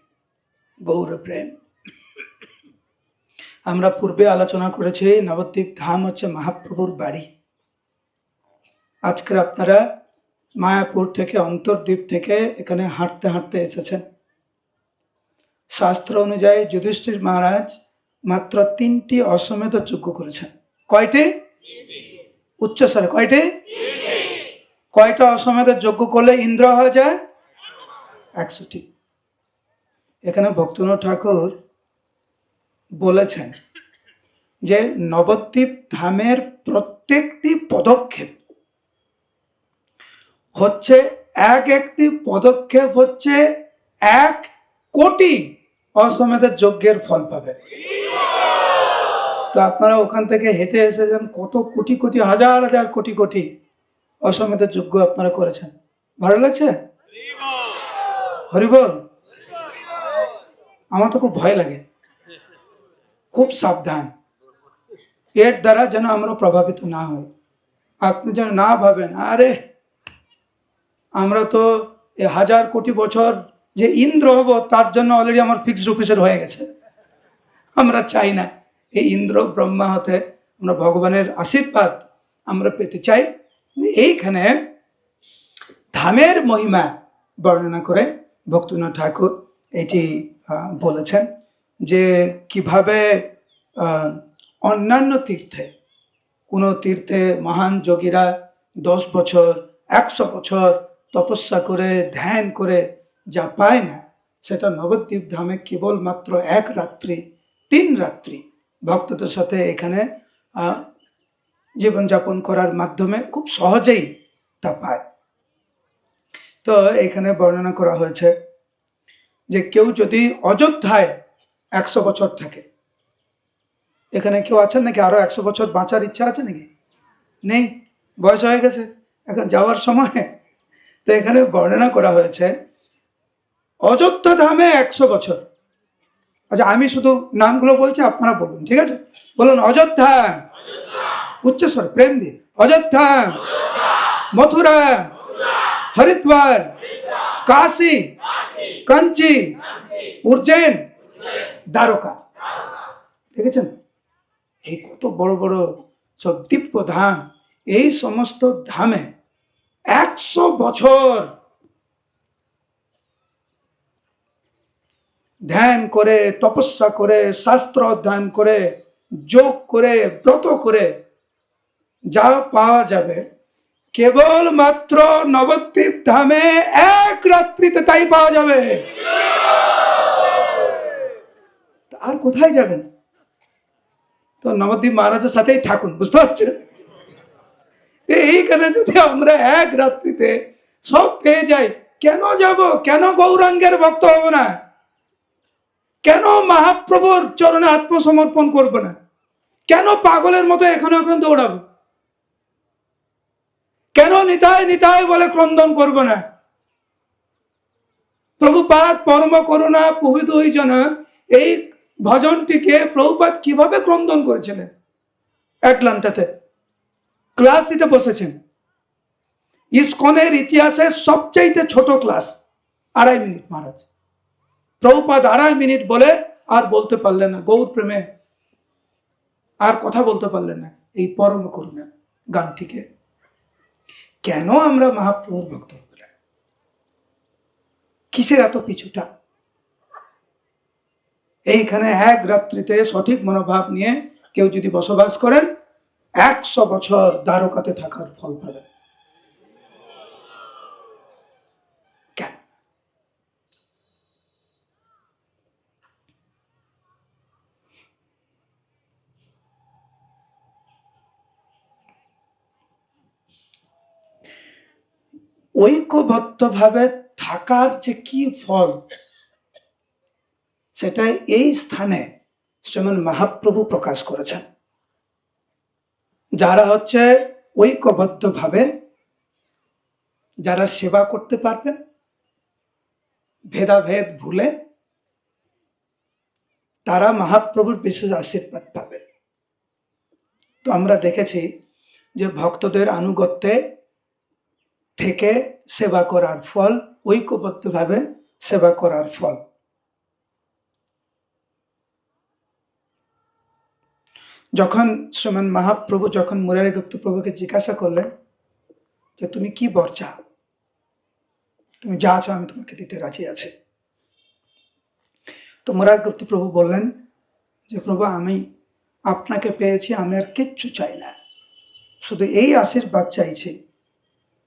A: গৌর প্রেম। আমরা পূর্বে আলোচনা করেছি নবদ্বীপ ধাম হচ্ছে মহাপ্রভুর বাড়ি। আজকে আপনারা মায়াপুর থেকে, অন্তর্দ্বীপ থেকে এখানে হাঁটতে হাঁটতে এসেছেন। শাস্ত্র অনুযায়ী যুধিষ্ঠির মহারাজ মাত্র 3টি অশ্বমেধ যজ্ঞ করেছেন। কয়টি? উচ্চস্বরে, কয়টি? কয়টা অশ্বমেধ যজ্ঞ করলে ইন্দ্র হয়ে যায়? 100টি। এখানে ভক্তনাথ ঠাকুর বলেছেন যে নবদ্বীপ ধামের প্রত্যেকটি পদক্ষেপ হচ্ছে একটি পদক্ষেপ হচ্ছে 1 কোটি অশ্বমেধ যজ্ঞের ফল পাবেন। তো আপনারা ওখান থেকে হেঁটে এসেছেন, কত কোটি কোটি, হাজার হাজার কোটি কোটি অশ্বমেধ যজ্ঞ আপনারা করেছেন। ভালো লাগছে? হরি বল। আমার তো খুব ভয় লাগে, খুব সাবধান, এর দ্বারা যেন আমরা প্রভাবিত না হই। আপনি যেন না ভাবেন আরে আমরা তো 1000 কোটি বছর যে ইন্দ্র হব তার জন্য অলরেডি আমার ফিক্সড অফিসার হয়ে গেছে। আমরা চাই না এই ইন্দ্র ব্রহ্মা হতে, আমরা ভগবানের আশীর্বাদ আমরা পেতে চাই। এইখানে ধামের মহিমা বর্ণনা করে ভক্তনাথ ঠাকুর এটি বলেছেন যে কিভাবে অন্যান্য তীর্থে, কোনো তীর্থে মহান যোগীরা 10 বছর 100 বছর তপস্যা করে ধ্যান করে যা পায় না, সেটা নবদ্বীপ ধামে কেবলমাত্র 1 রাত্রি 3 রাত্রি ভক্তদের সাথে এখানে জীবনযাপন করার মাধ্যমে খুব সহজেই তা পায়। তো এখানে বর্ণনা করা হয়েছে যে কেউ যদি অযোধ্যায় 100 বছর থাকে, এখানে কেউ আছেন নাকি আরো 100 বছর বাঁচার ইচ্ছা আছে নাকি? নেই, বয়স হয়ে গেছে, এখন যাওয়ার সময়। তো এখানে বর্ণনা করা হয়েছে অযোধ্যা ধামে 100 বছর। আচ্ছা, আমি শুধু নামগুলো বলছি, আপনারা বলুন, ঠিক আছে? বলুন, অযোধ্যা, উচ্চস্বরে প্রেম দিয়ে, অযোধ্যা, মথুরা, হরিদ্বার, কাশী, কাঞ্চি, উজ্জৈন, দ্বারকা। দেখেছেন এই কত বড় বড় সব দিব্য ধাম। এই সমস্ত ধামে 100 বছর ধ্যান করে, তপস্যা করে, শাস্ত্র অধ্যয়ন করে, যোগ করে, ব্রত করে যা পাওয়া যাবে, কেবলমাত্র নবদ্বীপ ধামে 1 রাত্রিতে তাই পাওয়া যাবে। আর কোথায় যাবেন? তো নবদ্বীপ মহারাজের সাথেই থাকুন, বুঝতে পারছেন? এইখানে যদি আমরা 1 রাত্রিতে সব পেয়ে যাই, কেন যাব? কেন গৌরাঙ্গের ভক্ত হব না? কেন মহাপ্রভুর চরণে আত্মসমর্পণ করব না? কেন পাগলের মতো এখানে ওখানে দৌড়াবো? কেন নিতাই নিতাই বলে ক্রন্দন করব না? প্রভুপাদ পরম করুণা প্রভৃতি জন এই ভজনটিকে প্রভুপাদ কিভাবে ক্রন্দন করেছিলেন? অ্যাটলান্টাতে ক্লাস দিতে বসেছেন। ইসকনের ইতিহাসের সবচাইতে ছোট ক্লাস, 2.5 মিনিট। মহারাজ প্রভুপাদ 2.5 মিনিট বলে আর বলতে পারলেন না, গৌর প্রেমে আর কথা বলতে পারলেন না এই পরম করুণা গানটিকে। কেন আমরা মহাপ্রভুর ভক্ত হব না? কিসের এত পিছুটা? এইখানে এক রাত্রিতে সঠিক মনোভাব নিয়ে কেউ যদি বসবাস করেন, 100 বছর দ্বারকাতে থাকার ফল পাবেন। কেন? ঐক্যবদ্ধভাবে থাকার যে কি ফল, সেটা এই স্থানে শ্রীমান মহাপ্রভু প্রকাশ করেছেন। যারা হচ্ছে ঐক্যবদ্ধভাবে যারা সেবা করতে পারবেন, ভেদাভেদ ভুলে, তারা মহাপ্রভুর বিশেষ আশীর্বাদ পাবেন। তো আমরা দেখেছি যে ভক্তদের আনুগত্যে থেকে সেবা করার ফল, ঐক্যবদ্ধভাবে সেবা করার ফল। যখন শ্রীমান মহাপ্রভু যখন মুরারিগুপ্ত প্রভুকে জিজ্ঞাসা করলেন যে তুমি কি বর চাও, তুমি যা চাও আমি তোমাকে দিতে রাজি আছি, তো মুরারিগুপ্ত প্রভু বললেন যে প্রভু, আমি আপনাকে পেয়েছি, আমি আর কিচ্ছু চাই না, শুধু এই আশীর্বাদ চাইছি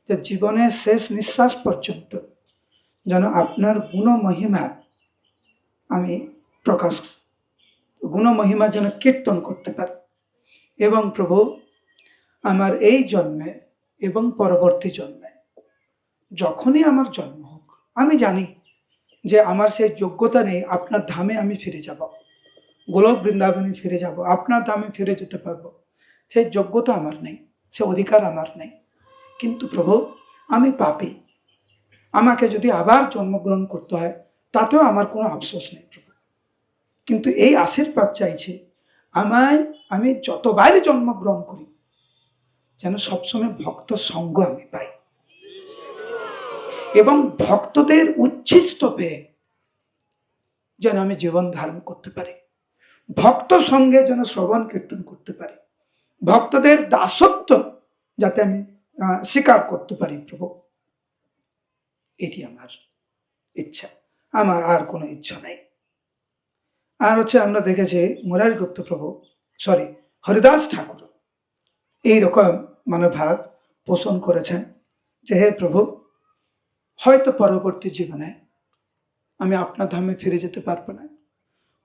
A: যে জীবনের শেষ নিঃশ্বাস পর্যন্ত যেন আপনার গুণ মহিমা আমি প্রকাশ, গুণ মহিমা যেন কীর্তন করতে পারি। এবং প্রভু, আমার এই জন্মে এবং পরবর্তী জন্মে যখনই আমার জন্ম হোক, আমি জানি যে আমার সেই যোগ্যতা নেই আপনার ধামে আমি ফিরে যাব, গোলক বৃন্দাবনে ফিরে যাব, আপনার ধামে ফিরে যেতে পারবো, সেই যোগ্যতা আমার নেই, সে অধিকার আমার নেই। কিন্তু প্রভু, আমি পাপী, আমাকে যদি আবার জন্মগ্রহণ করতে হয় তাতেও আমার কোনো আফসোস নেই প্রভু, কিন্তু এই আশীর্বাদ চাইছি আমি যতবারই জন্মগ্রহণ করি যেন সবসময় ভক্ত সঙ্গ আমি পাই, এবং ভক্তদের উচ্ছিষ্ট পেয়ে যেন আমি জীবন ধারণ করতে পারি, ভক্ত সঙ্গে যেন শ্রবণ কীর্তন করতে পারি, ভক্তদের দাসত্ব যাতে আমি স্বীকার করতে পারি প্রভু, এটি আমার ইচ্ছা, আমার আর কোনো ইচ্ছা নাই। আর হচ্ছে আমরা দেখেছি মুরারিগুপ্ত প্রভু, হরিদাস ঠাকুর এইরকম মনোভাব পোষণ করেছেন যে হে প্রভু, হয়তো পরবর্তী জীবনে আমি আপনার ধামে ফিরে যেতে পারবো না।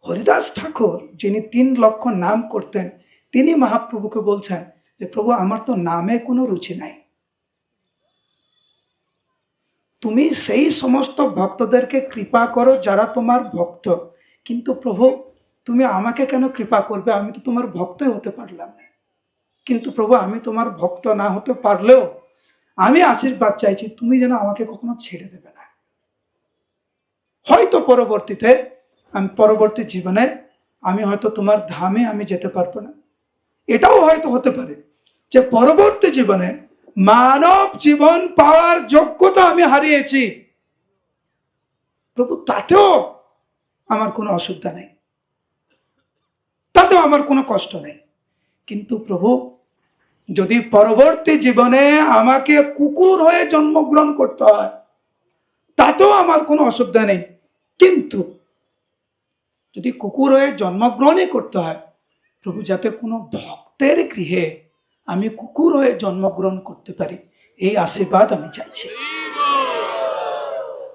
A: হরিদাস ঠাকুর যিনি 3 লক্ষ নাম করতেন, তিনি মহাপ্রভুকে বলছেন যে প্রভু, আমার তো নামে কোনো রুচি নাই, তুমি সেই সমস্ত ভক্তদেরকে কৃপা করো যারা তোমার ভক্ত, কিন্তু প্রভু তুমি আমাকে কেন কৃপা করবে, আমি তো তোমার ভক্তই হতে পারলাম না। কিন্তু প্রভু, আমি তোমার ভক্ত না হতে পারলেও আমি আশীর্বাদ চাইছি, তুমি যেন আমাকে কখনো ছেড়ে দেবে না। হয়তো পরবর্তীতে পরবর্তী জীবনে আমি হয়তো তোমার ধামে আমি যেতে পারবো না, এটাও হয়তো হতে পারে যে পরবর্তী জীবনে মানব জীবন পাওয়ার যোগ্যতা আমি হারিয়েছি প্রভু, তাতেও আমার কোনো অসুবিধা নেই, তাতেও আমার কোনো কষ্ট নেই। কিন্তু প্রভু, যদি পরবর্তী জীবনে আমাকে কুকুর হয়ে জন্মগ্রহণ করতে হয় তাতেও আমার কোনো অসুবিধা নেই, কিন্তু যদি কুকুর হয়ে জন্মগ্রহণই করতে হয় প্রভু, যাতে কোনো ভক্তের গৃহে আমি কুকুর হয়ে জন্মগ্রহণ করতে পারি, এই আশীর্বাদ আমি চাইছি।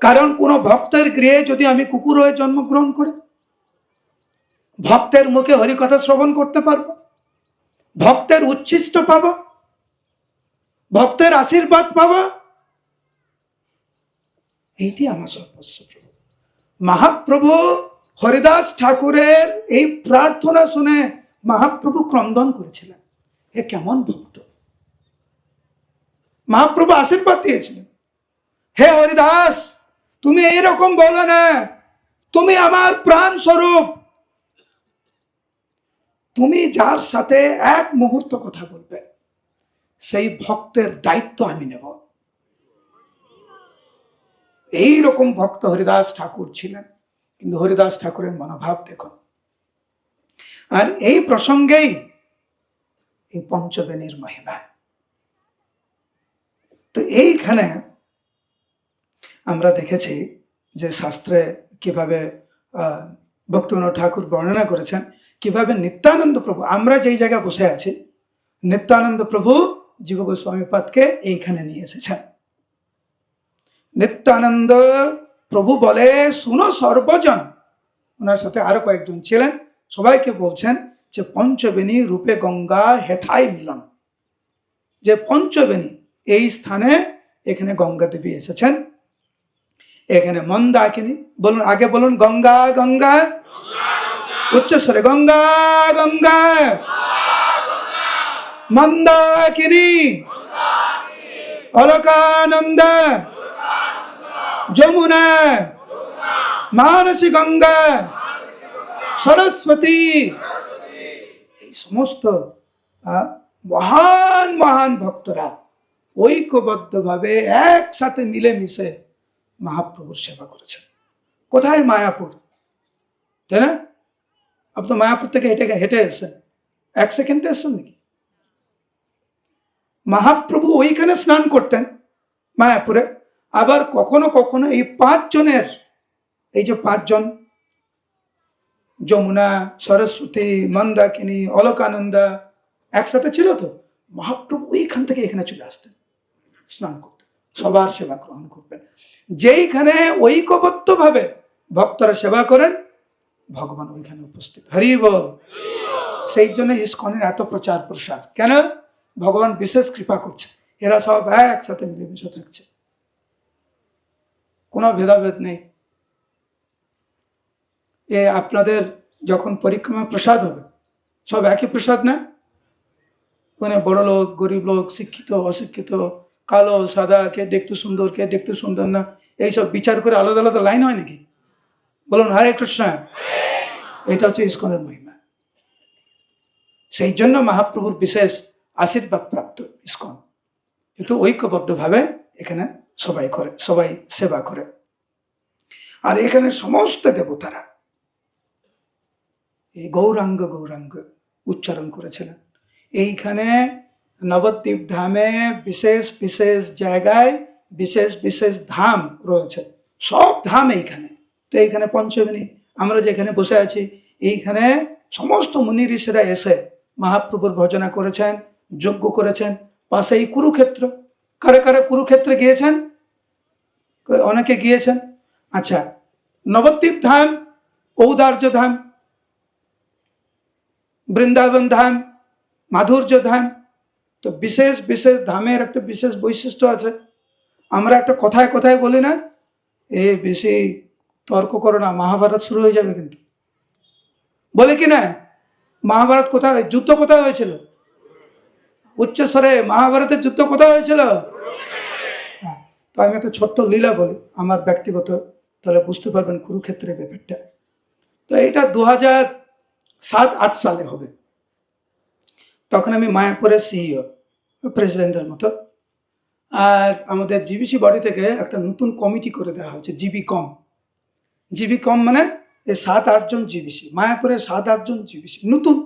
A: কারণ কোনো ভক্তের গৃহে যদি আমি কুকুর হয়ে জন্মগ্রহণ করি, ভক্তের মুখে হরিকথা শ্রবণ করতে পারবো, ভক্তের উচ্ছিষ্ট পাবো, ভক্তের আশীর্বাদ পাবো, এইটি আমার সর্বস্ব প্রভু। মহাপ্রভু হরিদাস ঠাকুরের এই প্রার্থনা শুনে মহাপ্রভু ক্রন্দন করেছিলেন, এ কেমন ভক্ত। মহাপ্রভু আশীর্বাদ দিয়েছিলেন, হে হরিদাস, তুমি এইরকম বলো না, তুমি আমার প্রাণ স্বরূপ, তুমি যার সাথে এক মুহূর্ত কথা বলবে সেই ভক্তের দায়িত্ব আমি নেব। এইরকম ভক্ত হরিদাস ঠাকুর ছিলেন, কিন্তু হরিদাস ঠাকুরের মনোভাব দেখুন। আর এই প্রসঙ্গেই এই পঞ্চবেণীর মহিমা। তো এইখানে আমরা দেখেছি যে শাস্ত্রে কিভাবে ভক্তিবিনোদ ঠাকুর বর্ণনা করেছেন, কিভাবে নিত্যানন্দ প্রভু, আমরা যেই জায়গায় বসে আছি, নিত্যানন্দ প্রভু জীব গোস্বামীপাদকে এইখানে নিয়ে এসেছেন। নিত্যানন্দ প্রভু বলে, শুনো সর্বজন, ওনার সাথে আরো কয়েকজন ছিলেন, সবাইকে বলছেন যে পঞ্চবেণী রূপে গঙ্গা হেথাই মিলন, যে পঞ্চবেণী এই স্থানে এখানে গঙ্গা দেবী এসেছেন। এখানে মন্দাকিনী, বলুন আগে বলুন, গঙ্গা গঙ্গা, উচ্চস্বরে গঙ্গা গঙ্গা, মন্দাকিনী, অলকানন্দা, যমুনা, মানসী গঙ্গা, সরস্বতী, এই সমস্ত মহান মহান ভক্তরা ঐক্যবদ্ধভাবে একসাথে মিলেমিশে মহাপ্রভুর সেবা করেছেন। কোথায়? মায়াপুর, তাই না? আপনি তো মায়াপুর থেকে হেঁটে এসেছেন, 1 সেকেন্ডে এসেছেন নাকি? মহাপ্রভু ওইখানে স্নান করতেন মায়াপুরে। আবার কখনো কখনো এই 5 জনের, এই যে 5 জন, যমুনা, সরস্বতী, মন্দাকিনী, অলকানন্দা একসাথে ছিল, তো মহাপ্রভু ওইখান থেকে এখানে চলে আসতেন, স্নান করতেন, সবার সেবা গ্রহণ করবেন। যেইখানে ঐক্যবদ্ধভাবে ভক্তরা সেবা করেন, ভগবান ওইখানে উপস্থিত। হরি বল। সেই জন্য ইস্কনের এত প্রচার প্রসার। কেন? ভগবান বিশেষ কৃপা করছে, এরা সব একসাথে মিলেমিশে থাকছে, কোনো ভেদাভেদ নেই। এ আপনাদের যখন পরিক্রমা প্রসাদ হবে, সব একই প্রসাদ না? মানে বড় লোক, গরিব লোক, শিক্ষিত, অশিক্ষিত, কালো, সাদা, কে দেখতে সুন্দর, কে দেখতে সুন্দর না, এইসব বিচার করে আলাদা আলাদা লাইন হয় নাকি? বলুন হরে কৃষ্ণ। এটা হচ্ছে ইস্কনের মহিমা। সেই জন্য মহাপ্রভুর বিশেষ আশীর্বাদ প্রাপ্ত ইস্কন, কিন্তু ঐক্যবদ্ধভাবে এখানে সবাই করে, সবাই সেবা করে। আর এখানে সমস্ত দেবতারা এই গৌরাঙ্গ গৌরাঙ্গ উচ্চারণ করেছিলেন। এইখানে নবদ্বীপ ধামে বিশেষ বিশেষ জায়গায় বিশেষ বিশেষ ধাম রয়েছে, সব ধাম এইখানে। তো এইখানে পঞ্চবেণী, আমরা যেখানে বসে আছি, এইখানে সমস্ত মুনি ঋষিরা এসে মহাপ্রভুর ভজনা করেছেন, যজ্ঞ করেছেন। পাশেই কুরুক্ষেত্র, কারে কারে কুরুক্ষেত্রে গিয়েছেন? অনেকে গিয়েছেন। আচ্ছা, নবদ্বীপ ধাম, ঔদার্য ধাম, বৃন্দাবন ধাম, মাধুর্য ধাম, তো বিশেষ বিশেষ ধামের একটা বিশেষ বৈশিষ্ট্য আছে। আমরা একটা কথায় কথায় বলি না, এ বেশি তর্ক করো না, মহাভারত শুরু হয়ে যাবে কিন্তু, বলে কি না? মহাভারত কোথায়, যুদ্ধ কোথায় হয়েছিল? উচ্চস্বরে, মহাভারতের যুদ্ধ কোথায় হয়েছিল? হ্যাঁ, তো আমি একটা ছোট্ট লীলা বলি আমার ব্যক্তিগত, তাহলে বুঝতে পারবেন কুরুক্ষেত্রের ব্যাপারটা। তো এটা 2007-8 সালে হবে। তখন আমি মায়াপুরের সিইও, প্রেসিডেন্টের মতো। আর আমাদের জিবিসি বডি থেকে একটা নতুন কমিটি করে দেওয়া হয়েছে, জিবি কম, মানে এই 7-8 জন জিবিসি, মায়াপুরের 7-8 জন জিবিসি নতুন।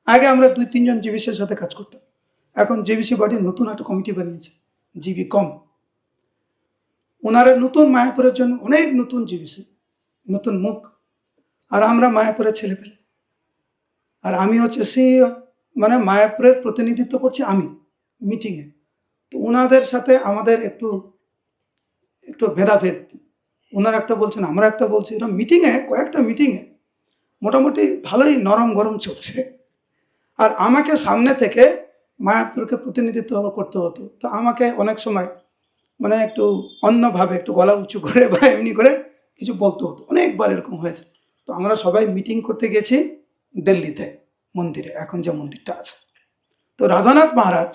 A: আগে আমরা 2-3 জন জিবিসির সাথে কাজ করতাম, এখন জিবিসি বডি নতুন একটা কমিটি বানিয়েছে, জিবি কম। ওনারা নতুন, মায়াপুরের জন্য অনেক নতুন জিবিসি, নতুন মুখ। আর আমরা মায়াপুরের ছেলে পেলে, আর আমি হচ্ছে সিইও, মানে মায়াপুরের প্রতিনিধিত্ব করছি আমি মিটিংয়ে। তো ওনাদের সাথে আমাদের একটু ভেদাভেদ, ওনারা একটা বলছেন, আমরা একটা বলছি। এটা মিটিংয়ে, কয়েকটা মিটিংয়ে মোটামুটি ভালোই নরম গরম চলছে। আর আমাকে সামনে থেকে মায়াপুরকে প্রতিনিধিত্ব করতে হতো, তো আমাকে অনেক সময় মানে একটু অন্যভাবে একটু গলা উঁচু করে বা এমনি করে কিছু বলতে হতো, অনেকবার এরকম হয়েছে। তো আমরা সবাই মিটিং করতে গেছি দিল্লিতে, মন্দিরে, এখন যে মন্দিরটা আছে। তো রাধানাথ মহারাজ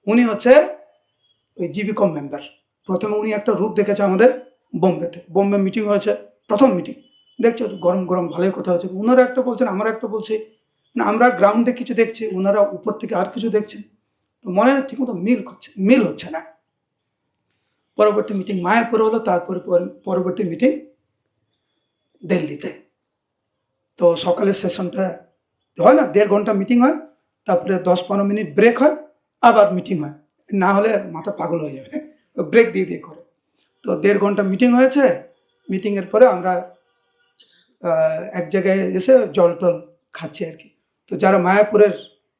A: উনি হচ্ছে ওই জিবিকম মেম্বার। প্রথমে উনি একটা রূপ দেখেছে আমাদের বোম্বে মিটিং হয়েছে, প্রথম মিটিং দেখছে, গরম গরম ভালোই কথা হচ্ছে। ওনারা একটা বলছেন, আমরা একটা বলছি, না আমরা গ্রাউন্ডে কিছু দেখছি, ওনারা উপর থেকে আর কিছু দেখছেন। তো মনে হয় ঠিক মতো মিল হচ্ছে না। পরবর্তী মিটিং মায়াপুরে হলো, তারপরে পরবর্তী মিটিং দিল্লিতে। তো সকালের সেশনটা হয় না, 1.5 ঘন্টা মিটিং হয়, তারপরে 10-15 মিনিট ব্রেক হয়, আবার মিটিং হয়, না হলে মাথা পাগল হয়ে যাবে, ব্রেক দিয়ে দিয়ে করে। তো 1.5 ঘন্টা মিটিং হয়েছে, মিটিংয়ের পরে আমরা এক জায়গায় এসে জল টল খাচ্ছি আর কি। তো যারা মায়াপুরের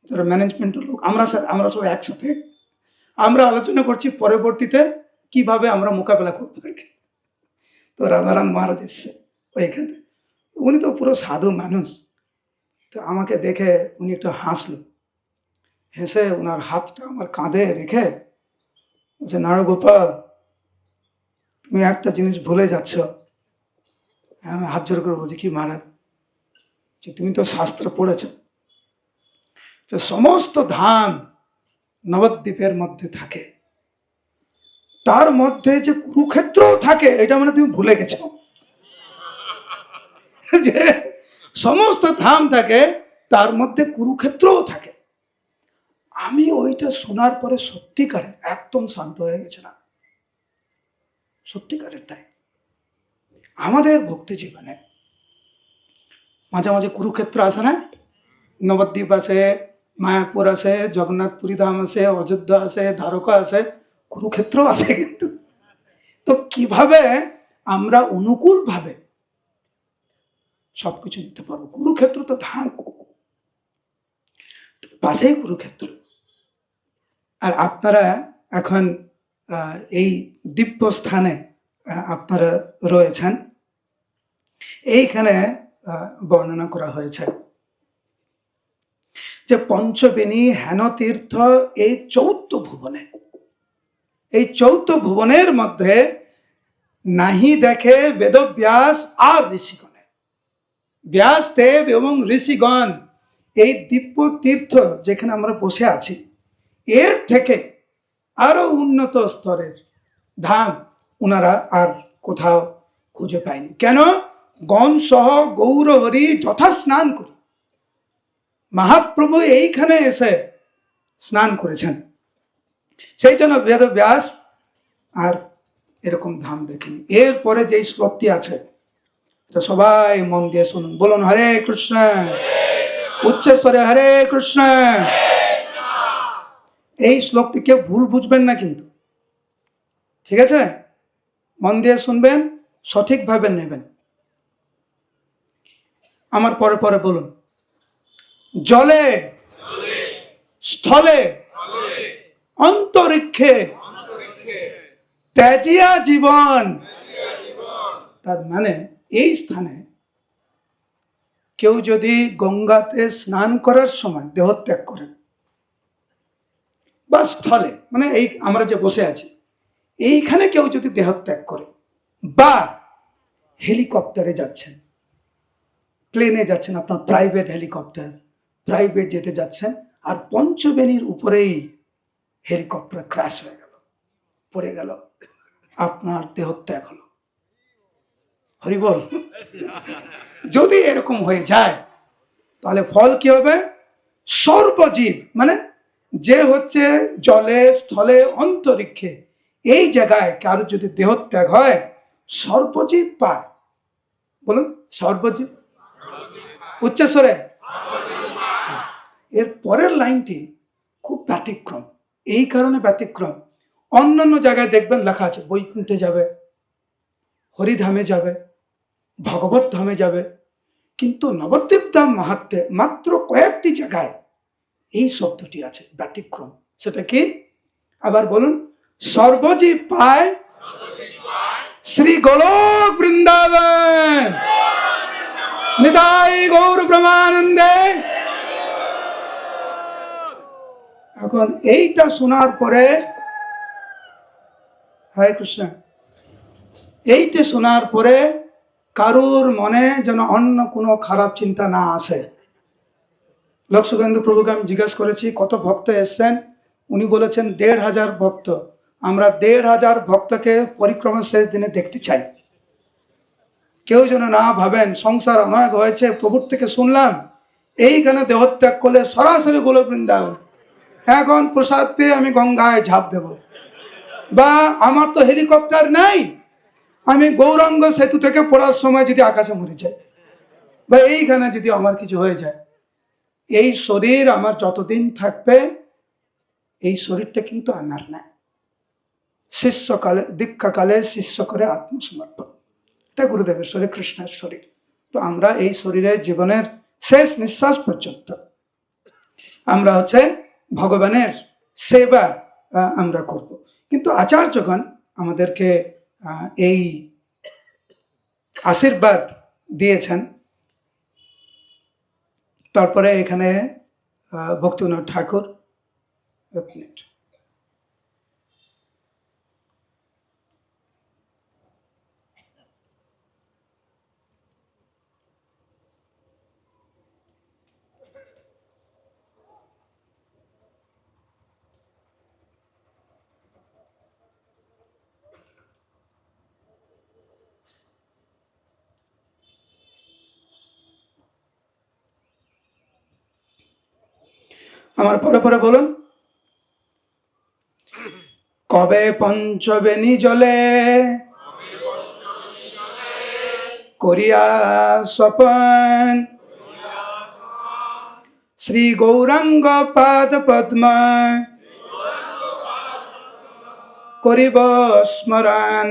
A: যারা ম্যানেজমেন্টের লোক, আমরা সবাই একসাথে আমরা আলোচনা করছি পরবর্তীতে কিভাবে আমরা মোকাবেলা করতে পারি। তো রাধারাম মহারাজ এসছে ওইখানে, উনি তো পুরো সাধু মানুষ। তো আমাকে দেখে উনি একটু হাসলো, হেসে ওনার হাতটা আমার কাঁধে রেখে বলছে, নারগোপাল, তুমি একটা জিনিস ভুলে যাচ্ছ। আমি হাত জোর করে বলছি, কি মহারাজ? যে তুমি তো শাস্ত্র পড়েছ, যে সমস্ত ধাম নবদ্বীপের মধ্যে থাকে, তার মধ্যে যে কুরুক্ষেত্রও থাকে, এটা মানে তুমি ভুলে গেছো। যে সমস্ত ধাম থাকে, তার মধ্যে কুরুক্ষেত্রও থাকে। আমি ওইটা শোনার পরে সত্যিকারে একদম শান্ত হয়ে গেছিলাম, সত্যিকারের। তাই আমাদের ভক্তি জীবনে মাঝে মাঝে কুরুক্ষেত্র আসে না? নবদ্বীপ আসে, মায়াপুর আসে, জগন্নাথপুরী ধাম আসে, অযোধ্যা আসে, দ্বারকা আসে, কুরুক্ষেত্র আসে। কিন্তু তো কিভাবে আমরা অনুকূলভাবে সবকিছু নিতে পারবো? কুরুক্ষেত্র তো ধাম, পাশেই কুরুক্ষেত্র। আর আপনারা এখন এই দিব্য স্থানে আপনারা রয়েছেন, এইখানে বর্ণনা করা হয়েছে যে পঞ্চবেণী হেন তীর্থ এই 4 ভুবনে, এই 4 ভুবনের মধ্যে নাহি দেখে বেদব্যাস আর ঋষিগণে। ব্যাসদেব এবং ঋষিগণ এই দিব্য তীর্থ যেখানে আমরা বসে আছি, এর থেকে আরো উন্নত স্তরের ধাম ওনারা আর কোথাও খুঁজে পায়নি। কেন? গণ সহ গৌর হরি যথা স্নান করি, মহাপ্রভু এইখানে এসে স্নান করেছেন, সেই জন্য বেদব্যাস আর এরকম ধাম দেখেনি। এরপরে যে শ্লোকটি আছে, এটা সবাই মন দিয়ে শুনুন। বলুন হরে কৃষ্ণ, উচ্চস্বরে হরে কৃষ্ণ। এই শ্লোকটি কেউ ভুল বুঝবেন না কিন্তু, ঠিক আছে? মন দিয়ে শুনবেন, সঠিকভাবে নেবেন। আমার পরে পরে বলুন। জলে, স্থলে, অন্তরিক্ষে ত্যাজিয়া জীবন। তার মানে এই স্থানে কেউ যদি গঙ্গাতে স্নান করার সময় দেহত্যাগ করেন, বা স্থলে মানে এই আমরা যে বসে আছি এইখানে কেউ যদি দেহত্যাগ করে, বা হেলিকপ্টারে যাচ্ছেন, প্লেনে যাচ্ছেন, আপনার প্রাইভেট হেলিকপ্টার, প্রাইভেট জেটে যাচ্ছেন, আর পঞ্চবেণীর উপরেই হেলিকপ্টার ক্র্যাশ হয়ে গেল, পড়ে গেল, আপনার দেহত্যাগ হলো। হরিবল। যদি এরকম হয়ে যায় তাহলে ফল কি হবে? সর্বজীব মানে যে হচ্ছে জলে, স্থলে, অন্তরিক্ষে, এই জায়গায় কারো যদি দেহত্যাগ হয়, সর্বজীব পায়। বলুন সর্বজীব, উচ্চস্বরে। এর পরের লাইনটি খুব ব্যতিক্রম। এই কারণে ব্যতিক্রম, অন্যান্য জায়গায় দেখবেন লেখা আছে বৈকুণ্ঠে যাবে, হরিধামে যাবে, ভগবত ধামে যাবে, কিন্তু নবদ্বীপ ধাম মাহাত্ম্যে মাত্র কয়েকটি জায়গায় এই শব্দটি আছে, ব্যতিক্রম। সেটা কি? আবার বলুন। সর্বজীব পায় শ্রী গোলক বৃন্দাবন, নিতাই গৌর ব্রহ্মানন্দে। এখন এইটা শোনার পরে, হরে কৃষ্ণ, এইটা শোনার পরে কারোর মনে যেন অন্য কোনো খারাপ চিন্তা না আসে। লোক সুখেন্দু প্রভুকে আমি জিজ্ঞাসা করেছি কত ভক্ত এসছেন, উনি বলেছেন 1500 ভক্ত। আমরা 1500 ভক্তকে পরিক্রমা শেষ দিনে দেখতে চাই। কেউ যেন না ভাবেন সংসার অনেক হয়েছে, প্রভুর থেকে শুনলাম এইখানে দেহত্যাগ করলে সরাসরি গোলক বৃন্দাবন, এখন প্রসাদ পেয়ে আমি গঙ্গায় ঝাঁপ দেব, বা আমার তো হেলিকপ্টার নাই, আমি গৌরাঙ্গ সেতু থেকে পড়ার সময় যদি আকাশে মরে যাই, বা এইখানে যদি আমার কিছু হয়ে যায়, এই শরীর আমার যতদিন থাকবে, এই শরীরটা কিন্তু আমার না। শিষ্যকালে, দীক্ষাকালে শিষ্য করে আত্মসমর্পণ, এটা গুরুদেবের শরীর, কৃষ্ণের শরীর। তো আমরা এই শরীরের জীবনের শেষ নিঃশ্বাস পর্যন্ত আমরা ভগবানের সেবা আমরা করব। কিন্তু আচার্যগণ আমাদেরকে এই আশীর্বাদ দিয়েছেন। তারপরে এখানে ভক্তিবিনোদ ঠাকুর, আমার পরে পরে বলুন। কবে পঞ্চবেণী জলে করিয়া স্বপন, শ্রী গৌরাঙ্গ পাদ পদ্ম করিব স্মরণ।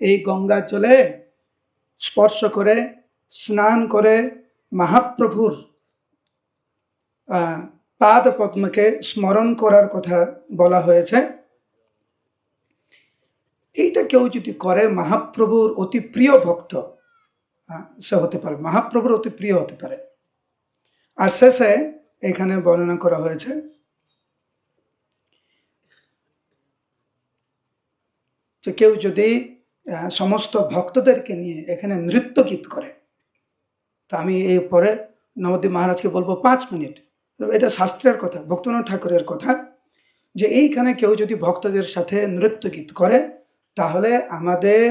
A: এই গঙ্গা জলে স্পর্শ করে, স্নান করে মহাপ্রভুর পাদ পদ্মকে স্মরণ করার কথা বলা হয়েছে। এইটা কেউ যদি করে, মহাপ্রভুর অতি প্রিয় ভক্ত সে হতে পারে, মহাপ্রভুর অতি প্রিয় হতে পারে। আর শেষে এখানে বর্ণনা করা হয়েছে যে কেউ যদি সমস্ত ভক্তদেরকে নিয়ে এখানে নৃত্য গীত করে, তা আমি এই পরে নবদ্বীপ মহারাজকে বলবো 5 মিনিট। এটা শাস্ত্রের কথা, ভক্তিবিনোদ ঠাকুরের কথা, যে এইখানে কেউ যদি ভক্তদের সাথে নৃত্য গীত করে, তাহলে আমাদের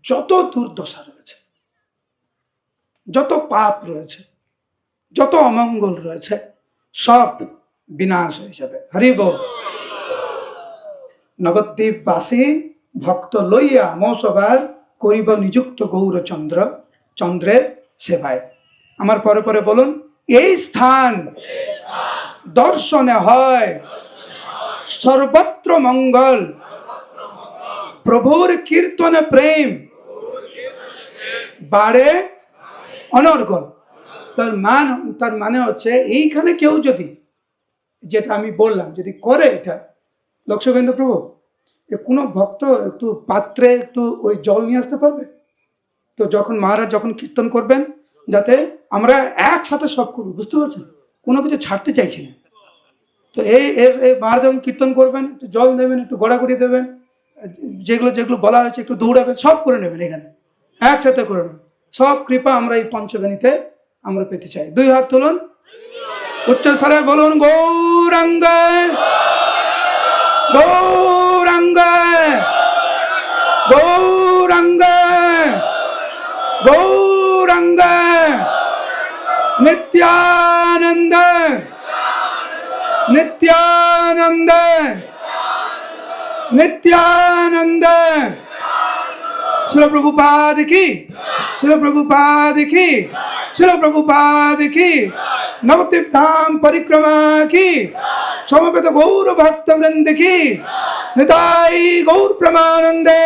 A: যত দুর্দশা রয়েছে, যত পাপ রয়েছে, যত অমঙ্গল রয়েছে, সব বিনাশ হয়ে যাবে। হরি বল। নবদ্বীপবাসী ভক্ত লইয়া মৌসবার করিব নিযুক্ত গৌরচন্দ্র চন্দ্রের সেবায়। আমার পরে পরে বলুন। এই স্থান দর্শনে হয় সর্বত্র মঙ্গল, প্রভুর কীর্তনে প্রেম বাড়ে অনর্গল। তার মানে হচ্ছে এইখানে কেউ যদি, যেটা আমি বললাম, যদি করে এটা, লক্ষ্যগোবিন্দ প্রভু, কোনো ভক্ত একটু পাত্রে একটু ওই জল নিয়ে আসতে পারবে? তো যখন মহারাজ যখন কীর্তন করবেন, যাতে আমরা একসাথে সব করবো, বুঝতে পারছেন? কোনো কিছু ছাড়তে চাইছি না। তো এই মহারাজ যখন কীর্তন করবেন, একটু জল দেবেন, একটু গড়াগড়ি দেবেন, যেগুলো যেগুলো বলা হয়েছে একটু দৌড়াবেন, সব করে নেবেন, এখানে একসাথে করে নেবেন। সব কৃপা আমরা এই পঞ্চবেণীতে আমরা পেতে চাই। 2 হাত তুলুন, উচ্চ স্বরে বলুন, গৌরাঙ্গ গৌরাঙ্গ গৌরাঙ্গ গৌরাঙ্গ নিত্যানন্দ নিত্যানন্দ নিত্যানন্দ। শিল প্রভুপাদ কি, শিল প্রভুপাদ কি, শিল প্রভুপাদ কি। নবদ্বীপ ধাম পরিক্রমা কি, সমবেত গৌর ভক্ত বৃন্দ কি। নিতাই গৌর প্রেমানন্দে।